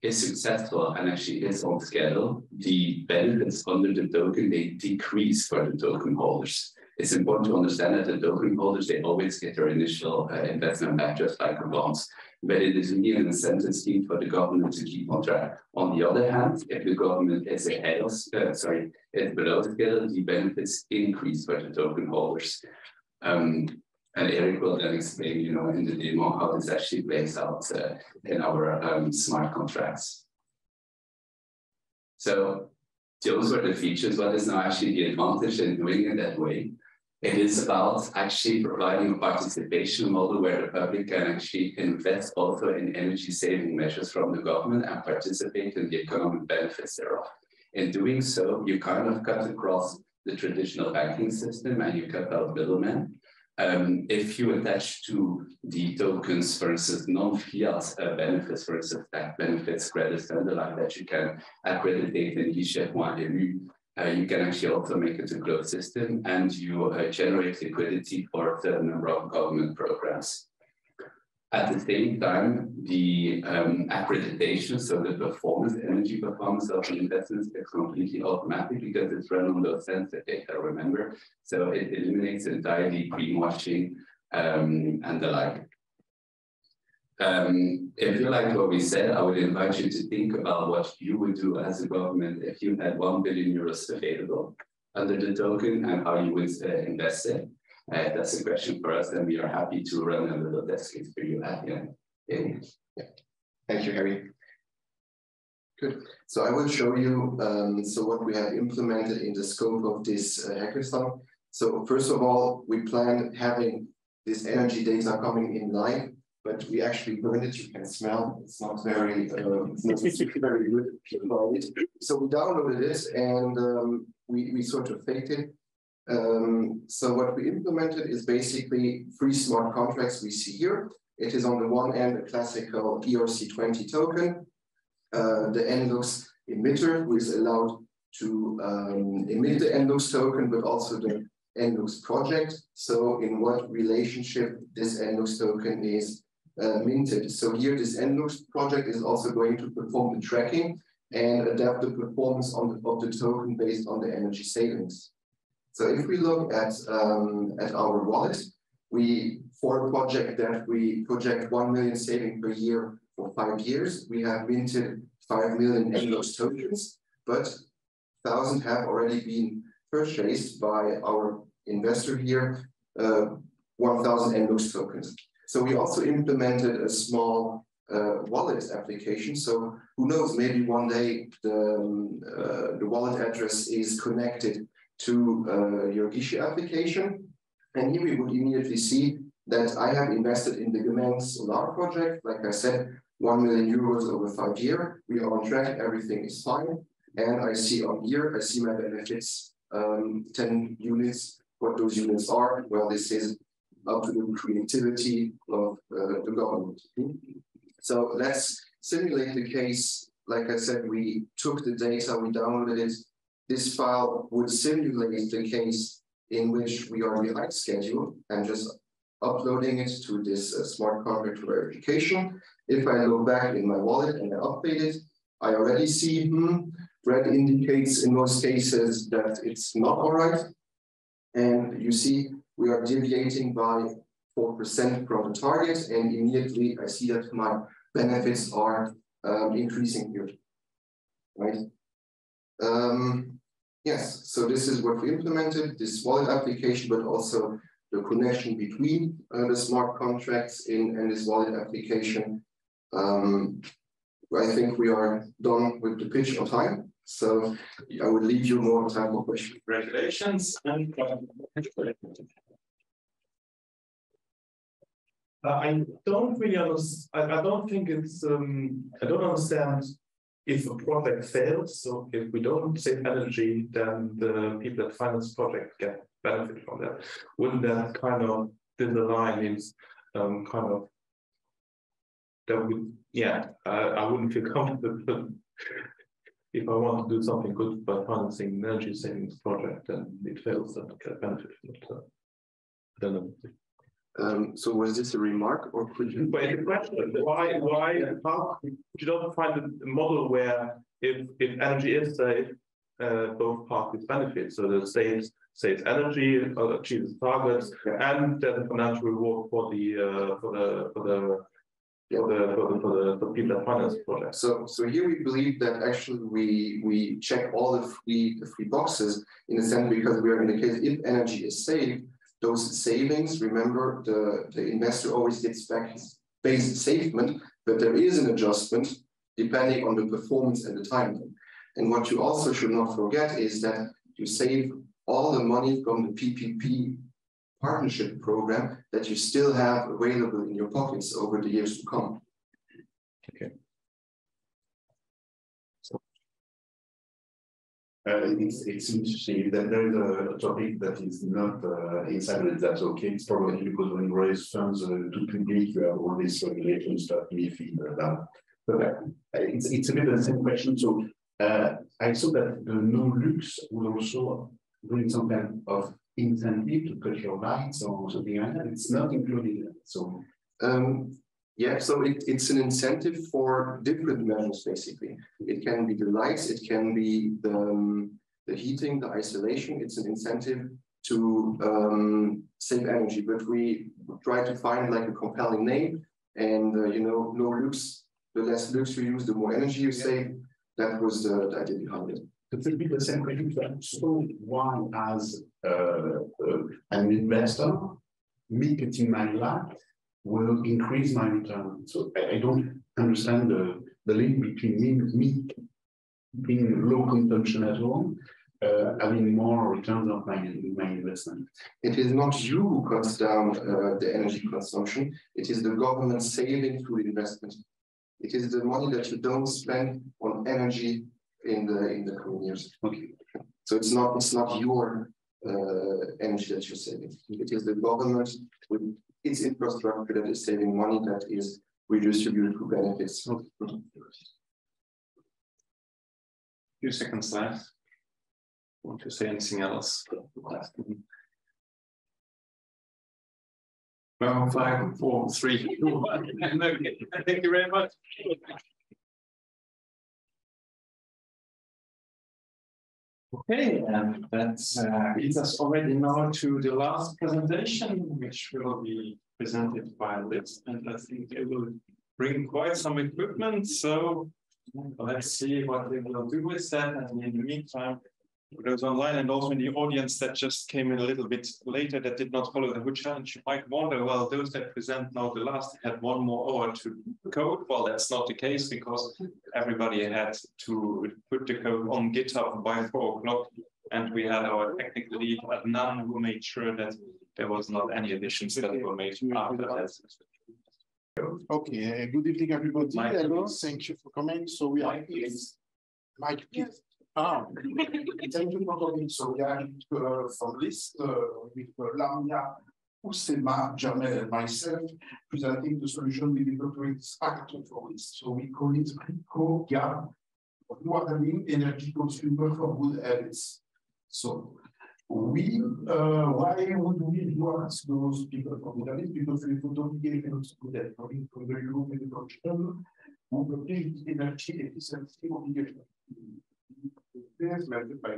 is successful and actually is on schedule, the benefits under the token, they decrease for the token holders. It's important to understand that the token holders, they always get their initial investment back, just like the bonds. But it is really an incentive scheme for the government to keep on track. On the other hand, if the government is ahead of, is below schedule, the benefits increase for the token holders. And Eric will then explain, in the demo how this actually plays out in our smart contracts. So those were the features. What is now actually the advantage in doing it that way? It is about actually providing a participation model where the public can actually invest also in energy saving measures from the government and participate in the economic benefits thereof. In doing so, you kind of cut across the traditional banking system and you cut out middlemen. If you attach to the tokens, for instance, non-fiat benefits, for instance, tax benefits, credits, and the like that you can accreditate in eCheck 1 you can actually also make it a closed system, and you generate liquidity for a certain number of government programs. At the same time, the accreditation, so the performance, energy performance of the investments is completely automatic because it's run on those sensor data, remember? So it eliminates entirely greenwashing and the like. If you like what we said, I would invite you to think about what you would do as a government if you had 1 billion euros available under the token and how you would invest it. That's a question for us, and we are happy to run a little desk for you at the end. Yeah. Thank you, Harry. Good. So I will show you what we have implemented in the scope of this hackathon. So first of all, we plan having this energy data coming in live, but we actually burn it. You can smell. It's not very, very good. So we downloaded it and we sort of faked it. So what we implemented is basically 3 smart contracts we see here. It is on the one end a classical ERC20 token, the NLUX emitter, who is allowed to emit the NLUX token, but also the NLUX project. So in what relationship this NLUX token is minted. So here this NLUX project is also going to perform the tracking and adapt the performance of the token based on the energy savings. So if we look at our wallet, for a project that we project 1 million saving per year for 5 years, we have minted 5 million NLUX tokens, but 1,000 have already been purchased by our investor here, 1,000 NLUX tokens. So we also implemented a small wallet application. So who knows, maybe one day the wallet address is connected to your Guichet application. And here we would immediately see that I have invested in the Gemeng Solar project. Like I said, 1 million euros over 5 years. We are on track, everything is fine. And I see on here, I see my benefits, 10 units. What those units are, well, this is up to the creativity of the government. So let's simulate the case. Like I said, we took the data, we downloaded it. This file would simulate the case in which we are behind schedule and just uploading it to this smart contract verification. If I look back in my wallet and I update it, I already see red indicates in most cases that it's not all right. And you see we are deviating by 4% from the target, and immediately I see that my benefits are increasing here, right? Yes, so this is what we implemented, this wallet application, but also the connection between the smart contracts and this wallet application. I think we are done with the pitch on time. So I will leave you more time for questions. Congratulations. And I don't really understand. I don't think it's. I don't understand if a project fails. So if we don't save energy, then the people that finance project get benefit from that. Wouldn't that kind of line is kind of that would? Yeah, I wouldn't feel comfortable if I want to do something good by financing an energy savings project and it fails, then I get benefit from it. I don't know. So was this a remark, or could you? But it's a question. Why? How could you not find a model where if energy is saved, both parties benefit? So the saves energy, achieves targets, and then financial reward for the people that finance projects. So here we believe that actually we check all the three boxes in a sense, because we are in the case if energy is saved, those savings, remember the investor always gets back his base savement, but there is an adjustment depending on the performance and the timeline. And what you also should not forget is that you save all the money from the PPP partnership program that you still have available in your pockets over the years to come. Okay. It's interesting that there is a topic that is not inside it. That's okay. It's probably because when you raise funds to public, you have all these regulations that may feed that. But it's a bit of the same question. So I saw that the no-lux would also bring some kind of incentive to cut your lights or something like that. It's not included. So yeah, so it's an incentive for different measures, basically. It can be the lights, it can be the heating, the isolation. It's an incentive to save energy, but we try to find like a compelling name. And you know, no lux, the less lux you use, the more energy you save. That was the idea behind it. It will be the same question. So why, as an investor, me cutting my light will increase my return? So I don't understand the link between me being low consumption at home, having more returns of my investment. It is not you who cuts down the energy consumption. It is the government saving through investment. It is the money that you don't spend on energy in the coming years. Okay. So it's not your energy that you're saving. It is the government with it's infrastructure that is saving money that is redistributed to benefits. Few seconds left. Want to say anything else? Well, 5, 4, 3, 2, 1. Okay. Thank you very much. Okay, and that leads us already now to the last presentation, which will be presented by Liz, and I think it will bring quite some equipment. So let's see what they will do with that. And in the meantime, for those online and also in the audience that just came in a little bit later that did not follow the whole challenge, you might wonder, well, those that present now the last had 1 more hour to code. Well, that's not the case because everybody had to put the code on GitHub by 4 o'clock. And we had our technical lead, Adnan, who made sure that there was not any additions that were made after that. Okay, good evening, everybody. Hello, thank you for coming. So we are here. Mike, please. Thank you for coming. So we are from list with Lamia, Usema, Jamel, and myself presenting the solution we developed with hackathon for this. So we call it RICO GAP, Modeling Energy Consumer for Good Habits. So why would we ask those people from the list? Because we put obligations to that coming from the European Commission on the energy efficiency obligation. Measured by the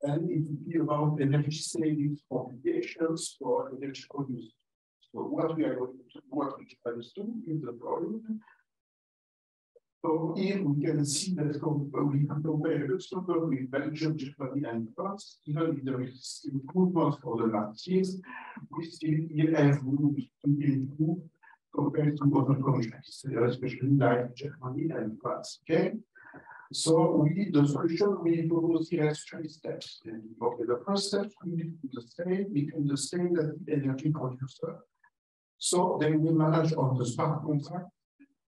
and it would be about energy savings obligations for energy users. So what we are going to do, what we try to do is the following. So here we can see that we compare Luxembourg with Belgium, Germany, and France. Even if there is improvement for the last years, we still have room to improve compared to other countries, especially like Germany and France. Okay. So the solution we propose here has 3 steps. Okay, the first step we do the same between the state and the energy producer. So then we manage on the smart contract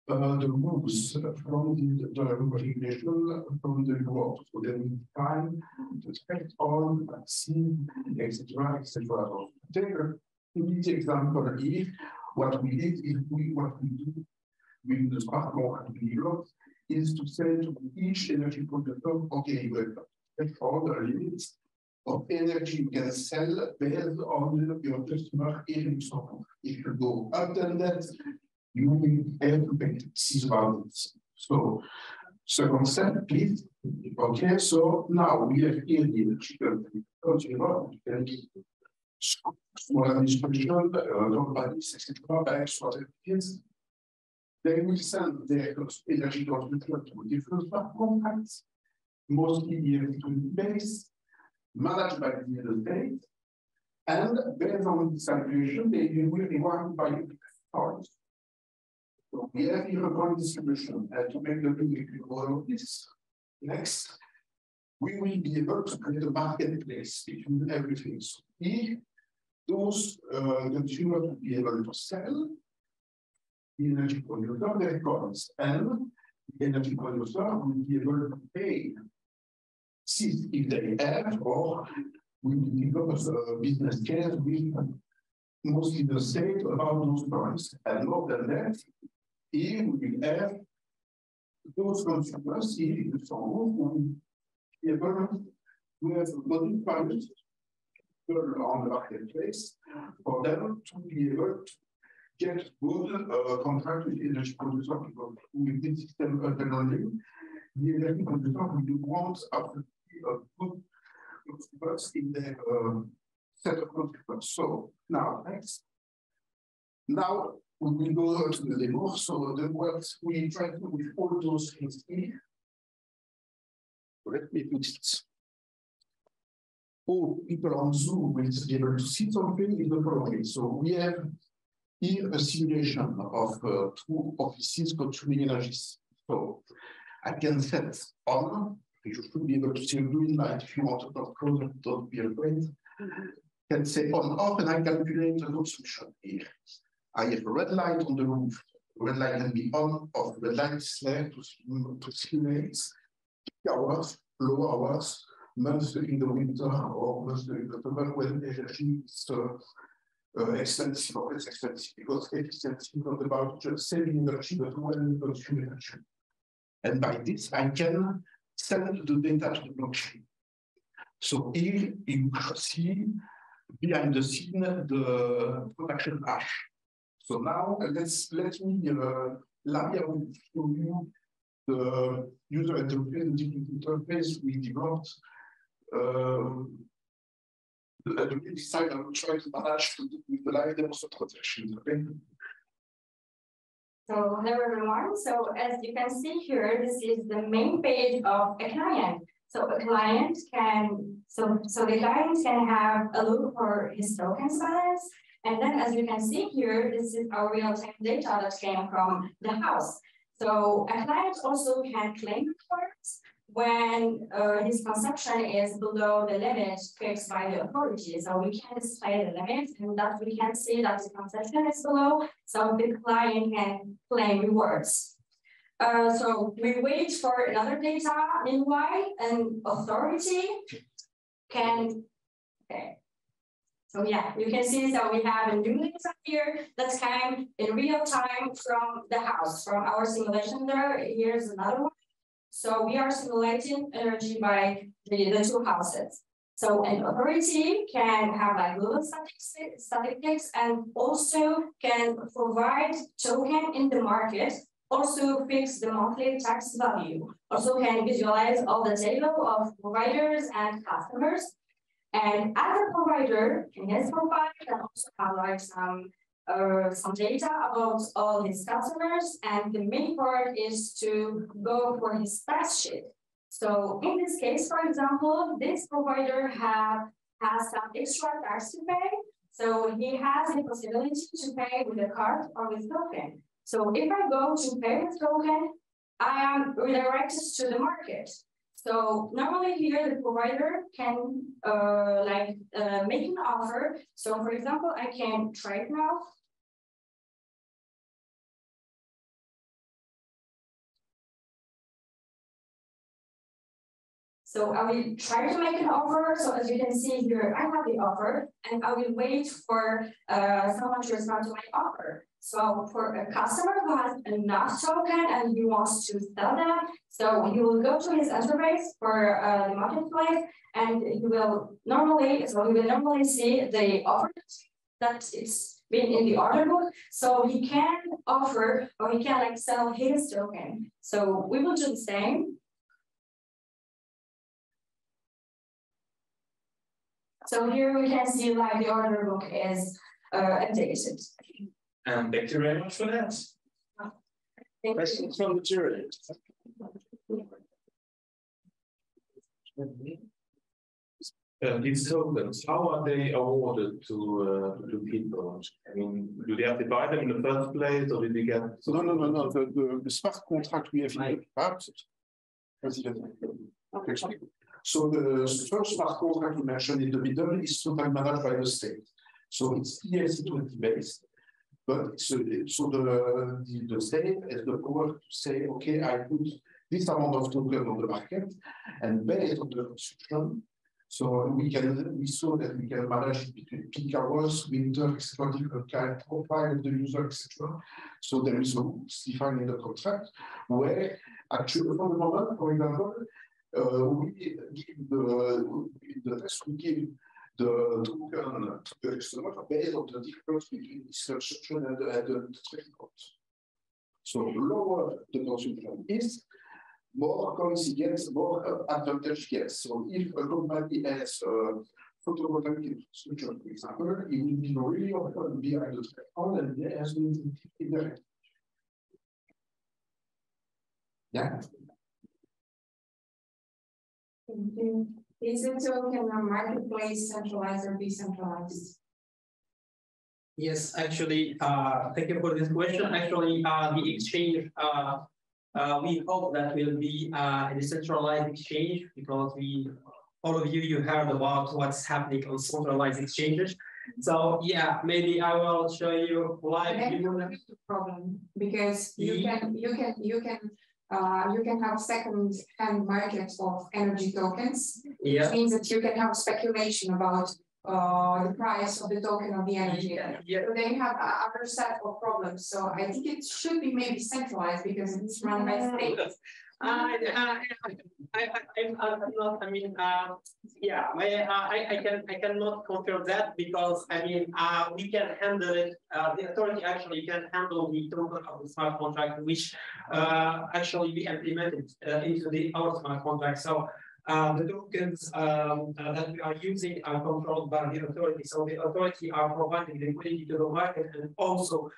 the rules from the regulation from the world. So then we define the spec on vaccine, etc., etc. So take an easy example here. What we did is what we do with the smart contract we developed is to say to each energy producer, okay, you have all the limits of energy you can sell based on your customer in Luxembourg. If you go up than that, you will have to pay taxes about it. So, second step, please. Okay, so now we have here the energy consumer, small administration, companies, etc., banks, whatever it is. They will send their energy consumption to different smart contracts, mostly electricity-based, managed by the state, and based on this calculation, they will be rewarded by the So we have here a point distribution, and to make the link between all of this. Next, we will be able to create a marketplace between everything. So here, those consumers will be able to sell the energy producer their costs, and the energy producer will be able to pay if they have, or we will develop a business case with mostly the state about those points. And more than that, here we will have those consumers here in the song who will be able to have a body price on the marketplace for them to be able to get good contract with energy producer, because with this system technology, the energy producer will want after good consumers in their set of consumers. So now next. Now we will go to the demo. So what we try to do with all those things here. Let me put it. All people on Zoom will be able to see something in the following. So we have here a simulation of 2 offices consuming energy. So I can set on, you should be able to see a green light if you want to control, don't be afraid. Can say on off and I calculate the consumption here. I have a red light on the roof. Red light can be on, off. Red light is there to simulate hours, low hours, months in the winter or months in the summer when energy is expensive or less expensive, because efficiency is not about just saving energy, but when consume energy. And by this, I can send the data to the blockchain. So here you see behind the scene the production hash. So now let me Lavia will show you the user interface we developed. The design I will try to manage with the live demo transaction. Okay? So hello everyone. So as you can see here, this is the main page of a client. So a client can, so the client can have a look for his tokens balance. And then as you can see here, this is our real-time data that came from the house. So a client also can claim rewards when his consumption is below the limit fixed by the authority. So we can display the limit and that we can see that the consumption is below, so the client can claim rewards. So we wait for another data meanwhile, and authority can, okay. So yeah, you can see that we have a new data here that came in real time from the house, from our simulation there. Here's another one. So we are simulating energy by the two houses. So an authority can have like global statistics and also can provide token in the market, also fix the monthly tax value, also can visualize all the table of providers and customers. And as a provider in his profile can also have like some data about all his customers, and the main part is to go for his tax sheet. So in this case, for example, this provider has some extra tax to pay, so he has the possibility to pay with a card or with token. So if I go to pay with token, I am redirected to the market. So normally here the provider can make an offer. So for example, I can trade now. So I will try to make an offer. So as you can see here, I have the offer and I will wait for someone to respond to my offer. So for a customer who has enough token and he wants to sell them, so he will go to his interface for the marketplace, and he will normally see the offer that it's been in the order book. So he can offer, or he can like sell his token. So we will do the same. So here we can see like the order book is updated. And thank you very much for that. Questions from the jury? These tokens, how are they awarded to people? I mean, do they have to buy them in the first place, or did they get? No. The smart contract we have in perhaps. So the first smart contract we mentioned in the middle is totally managed by the state. So it's ERC20 based, but so the state has the power to say, okay, I put this amount of token on the market, and based on the consumption, so we saw that we can manage it between peak hours, winter, etc., different kind of profile of the user, etc. So there is a rules defined in the contract where actually for the moment, for example, we give the test, we give the token to the customer based on the difference between this consumption and the trading cost. So lower the consumption is, more coins he gets, more advantage he gets. So if a company has photovoltaic infrastructure, for example, it will be really often behind the threshold and there has been indirect. Yeah. Is the token a marketplace centralized or decentralized? Yes, actually, thank you for this question. Actually, the exchange, we hope that will be a decentralized exchange, because all of you heard about what's happening on centralized exchanges. So yeah, maybe I will show you live. That's the problem, because you can have second-hand markets of energy tokens, yeah, which means that you can have speculation about the price of the token of the energy. So they have other set of problems. So I think it should be maybe centralized because it's run by states. I'm not. I mean, yeah, I cannot confirm that because I mean, we can handle it. The authority actually can handle the token of the smart contract, which actually we implemented into our smart contract. So the tokens that we are using are controlled by the authority. So the authority are providing liquidity to the market and also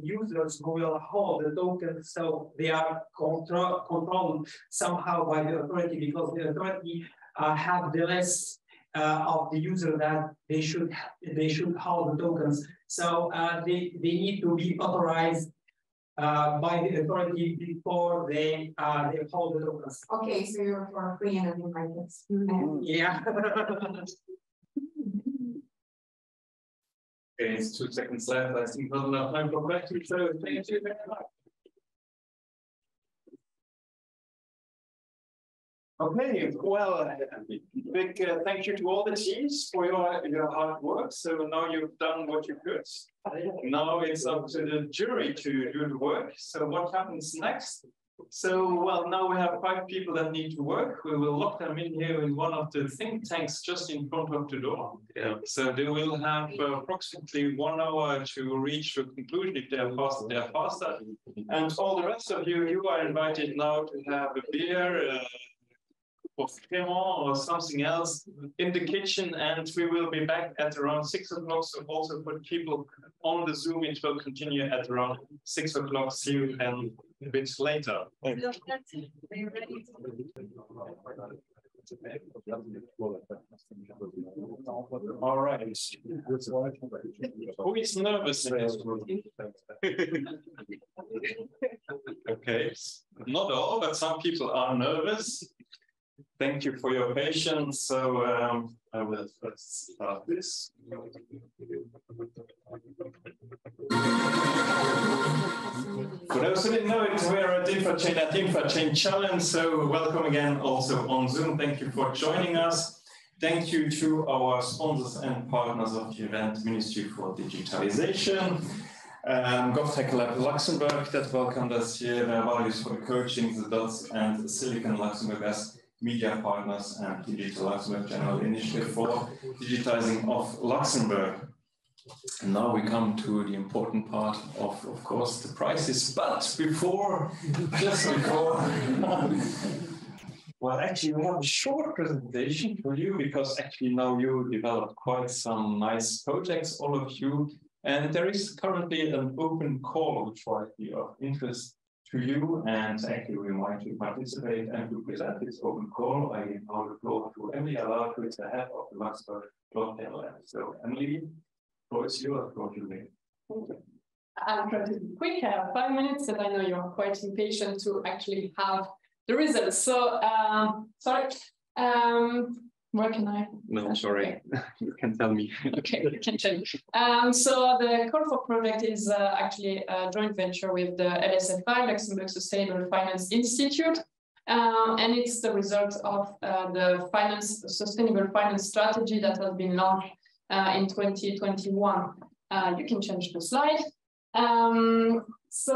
users who will hold the tokens, so they are controlled somehow by the authority because the authority have the list of the user that they should hold the tokens. So they need to be authorized by the authority before they hold the tokens. Okay, so you're for free energy markets. Yeah. Okay, it's 2 seconds left. I think not enough time for questions, so thank you very much. Okay, well, big thank you to all the teams for your hard work. So now you've done what you could. Now it's up to the jury to do the work. So what happens next? So, well, now we have 5 people that need to work. We will lock them in here in one of the think tanks just in front of the door. Yeah. So they will have approximately 1 hour to reach a conclusion. If they are faster, they are faster. And all the rest of you, you are invited now to have a beer, or cremant or something else in the kitchen, and we will be back at around 6 o'clock. So also for people on the Zoom, it will continue at around 6 o'clock. See you then a bit later. All right. Who is nervous in this room? Okay, not all, but some people are nervous. Thank you for your patience. So I will first start this. For those who didn't know it, we're at Infrachain Challenge. So welcome again also on Zoom. Thank you for joining us. Thank you to our sponsors and partners of the event, Ministry for Digitalisation, GovTech Lab Luxembourg that welcomed us here, Values for the Coaching, the Dots, and Silicon Luxembourg as media partners and Digital Luxembourg General Initiative for Digitizing of Luxembourg. And now we come to the important part of course, the prizes. But before, just before, well, actually, we have a short presentation for you because actually now you developed quite some nice projects, all of you. And there is currently an open call which might be of interest to you, and actually we want to participate and to present this open call. I give now the floor to Emily Allard, who is the head of the Luxembourg Blockchain Lab. So Emily, the floor is yours. I'll try to be quick. I have 5 minutes, and I know you're quite impatient to actually have the results. So, sorry. Where can I? No, sorry. You can tell me. Okay, you can change. So the Call for project is actually a joint venture with the LSFI, Luxembourg Sustainable Finance Institute. And it's the result of the sustainable finance strategy that has been launched in 2021. You can change the slide. So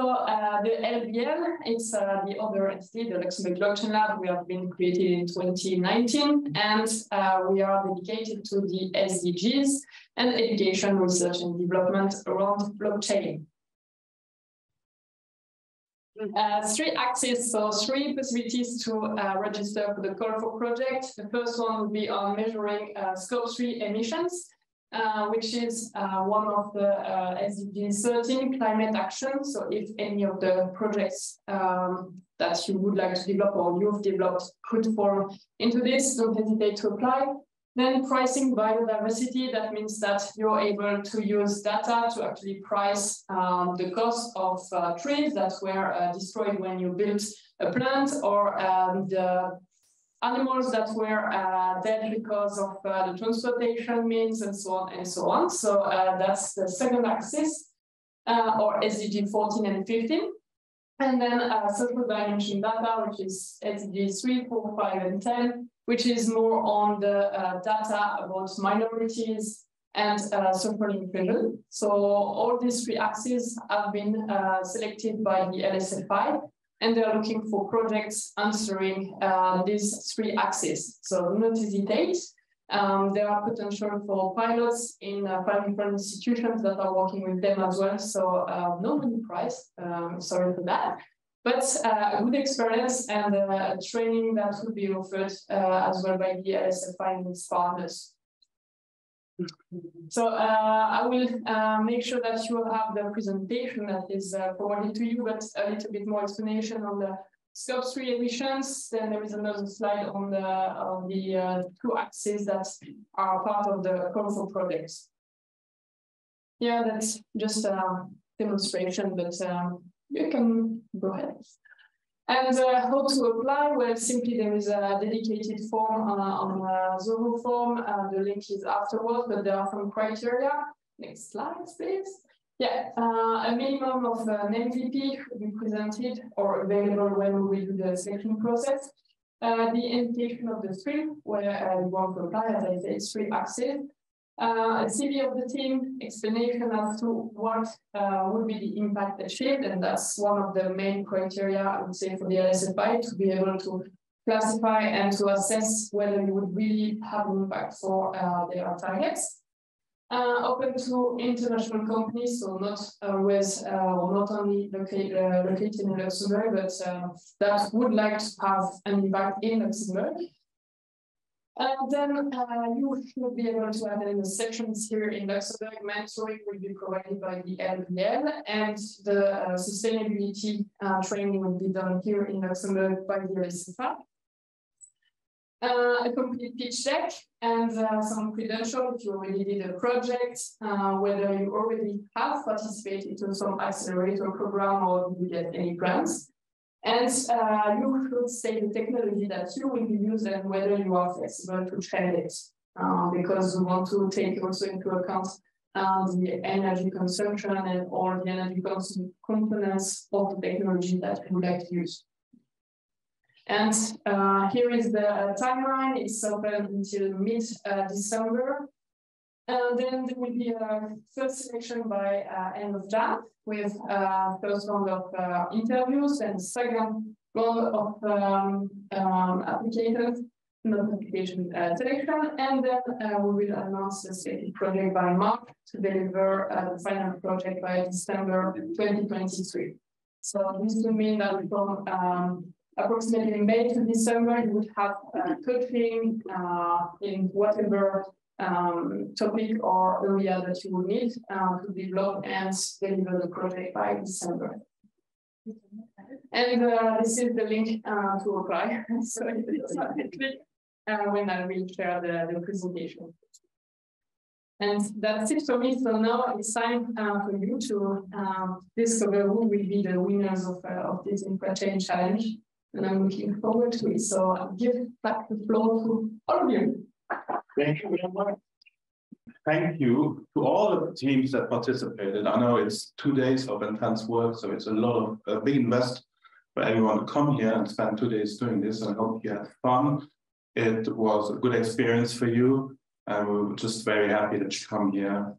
the LBL, it's the other entity, the Luxembourg Blockchain Lab. We have been created in 2019, and we are dedicated to the SDGs and education, research, and development around blockchain. 3 axes, so 3 possibilities to register for the Call for project. The first one would be on measuring Scope 3 emissions, which is one of the SDG 13 climate action. So if any of the projects that you would like to develop or you've developed could fall into this, don't hesitate to apply. Then pricing biodiversity, that means that you're able to use data to actually price the cost of trees that were destroyed when you built a plant, or the animals that were dead because of the transportation means, and so on and so on. So that's the second axis, or SDG 14 and 15. And then social dimension data, which is SDG 3, 4, 5, and 10, which is more on the data about minorities and social inclusion. So all these three axes have been selected by the LSFI, and they're looking for projects answering these three axes. So do not hesitate. There are potential for pilots in 5 different institutions that are working with them as well. So no money price, sorry for that. But a good experience and a training that will be offered as well by the LSFI and its partners. So I will make sure that you have the presentation that is forwarded to you, but a little bit more explanation on the Scope 3 emissions. Then there is another slide on the 2 axes that are part of the call for projects. Yeah, that's just a demonstration, but you can go ahead. And how to apply? Well, simply there is a dedicated form on Zoho form. The link is afterwards, but there are some criteria. Next slide, please. Yeah, a minimum of an MVP should be presented or available when we do the selection process. The indication of the stream where you want to apply, as I said, 3 axes. A CV of the team, explanation as to what would be the impact achieved, and that's one of the main criteria, I would say, for the LSFI to be able to classify and to assess whether you would really have an impact for their targets. Open to international companies, so not always, not only located in Luxembourg, but that would like to have an impact in Luxembourg. Then you should be able to attend the sessions here in Luxembourg. Mentoring will be provided by the LBL, and the sustainability training will be done here in Luxembourg by the LSFI. A complete pitch deck and some credentials if you already did a project, whether you already have participated in some accelerator program or you get any grants. And you should say the technology that you will be using and whether you are flexible to train it, because we want to take also into account the energy consumption and all the energy components of the technology that we would like to use. And here is the timeline. It's open until mid-December. And then there will be a first selection by end of Jan with first round of interviews and second round of applications, not application selection. And then we will announce the stated project by March to deliver the final project by December 2023. So this will mean that from approximately May to December, you would have coaching in whatever topic or area that you will need to develop and deliver the project by December. And this is the link to apply. So it's when I will share the presentation. And that's it for me. So now it's time for you to discover who will be the winners of this Infrachain challenge. And I'm looking forward to it. So I'll give back the floor to all of you. Thank you very much. Thank you to all of the teams that participated. I know it's 2 days of intense work, so it's a lot of a big invest for everyone to come here and spend 2 days doing this. I hope you had fun. It was a good experience for you, and we're just very happy that you come here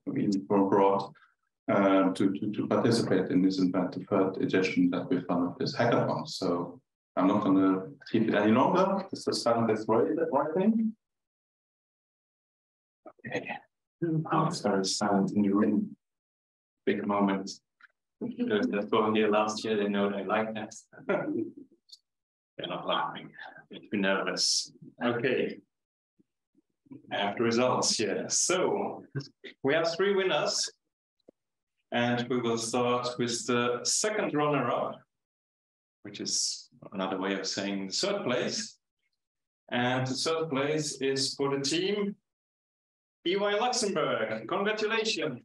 from abroad to participate in this event, the 3rd edition that we've done of this hackathon. So I'm not going to keep it any longer. This is this writing. Okay. Oh, it's very silent in the room. Big moment. Those that were here last year, they know they like that. They're not laughing. They're too nervous. Okay. I have the results here. So we have 3 winners. And we will start with the second runner-up, which is another way of saying the 3rd place. And the 3rd place is for the team EY Luxembourg. Congratulations.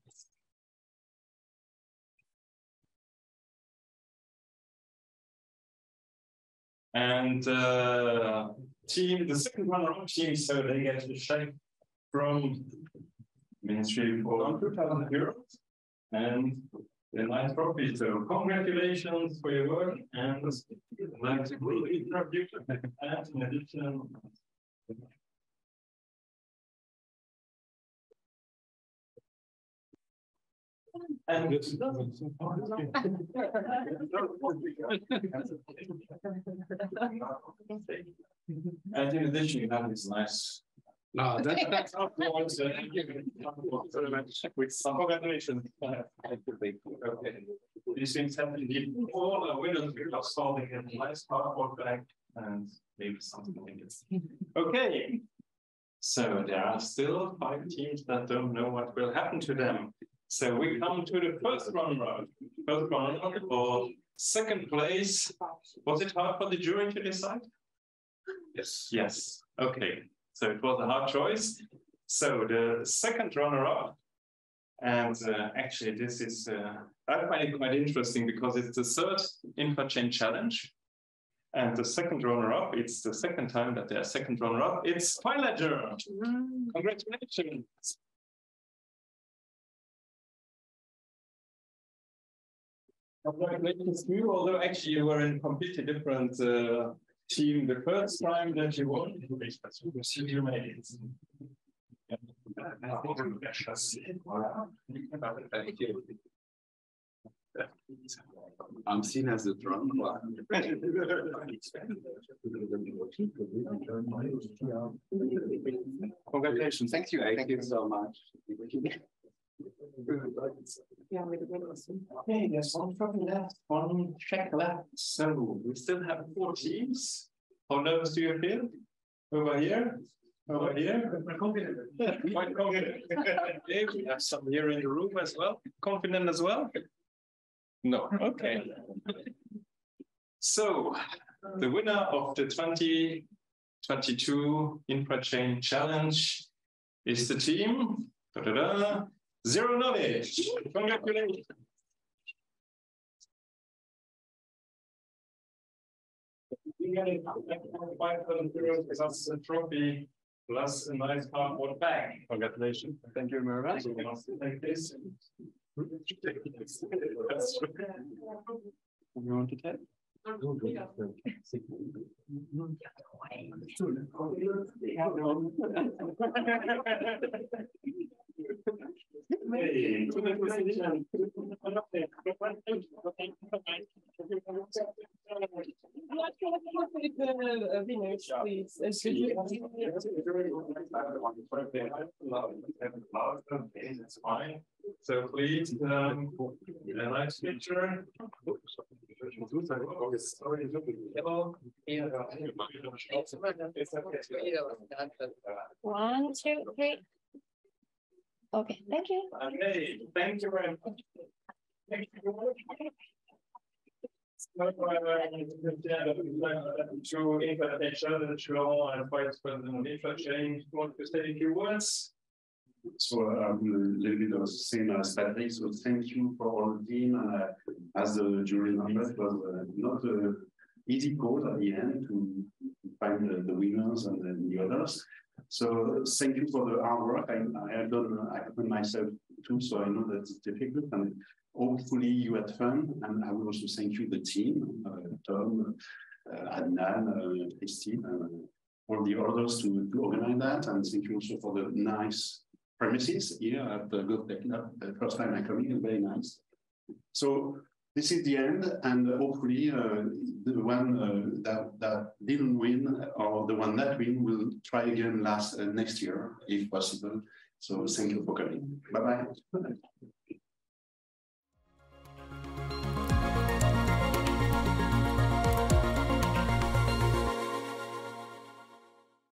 And the second runner-up team, so they get a check from Ministry for €2,000. And the nice trophy. So congratulations for your work and nice interview. And in addition, and and in addition, you have this nice. No, that's afterwards. Thank you very much. With some congratulations. Okay. These things have indeed all the winners are solving a nice cardboard bag and maybe something like this. Okay. So there are still 5 teams that don't know what will happen to them. So we come to the first runner-up. First runner-up for second place. Was it hard for the jury to decide? Yes. Yes. Okay. So it was a hard choice. So the second runner-up, and actually this is, I find it quite interesting because it's the third Infrachain challenge. And the second runner-up, it's the second time that they're second runner-up, it's Filedgr. Congratulations. Congratulations to you, although actually you were in a completely different team the first time that you won. You made it. I'm seen as a drunk one. Congratulations. Thank you. Thank you so much. Okay, there's one trophy left, one check left. So we still have 4 teams. How nervous do you feel? Over here? Over here? Quite confident. Okay, we have some here in the room as well. Confident as well? No. Okay. So the winner of the 2022 Infrachain Challenge is the team. ZeroKnowledge. Congratulations. We got it 5,000 euros plus a trophy plus a nice cardboard bag. Congratulations. Thank you very much. Take this. You want to take? Hey, to the position. It's fine. So please, a nice picture. 1, 2, 3. Okay, thank you. Okay, thank you very much. To Infrachain, and Vice President of Infrachain, want to say a few words? So a little bit of the same as Patrick. So thank you for all the team. And as the jury member, it was not an easy call at the end to find the winners and the others. So thank you for the hard work. I have done hackathon myself too, so I know that it's difficult. And hopefully you had fun. And I will also thank you, the team, Tom, Adnan, Christine, and all the others to organize that. And thank you also for the nice premises here at the GovTech Lab. The first time I come in, very nice. So this is the end, and hopefully the one that didn't win or the one that win will try again next year, if possible. So thank you for coming. Bye-bye.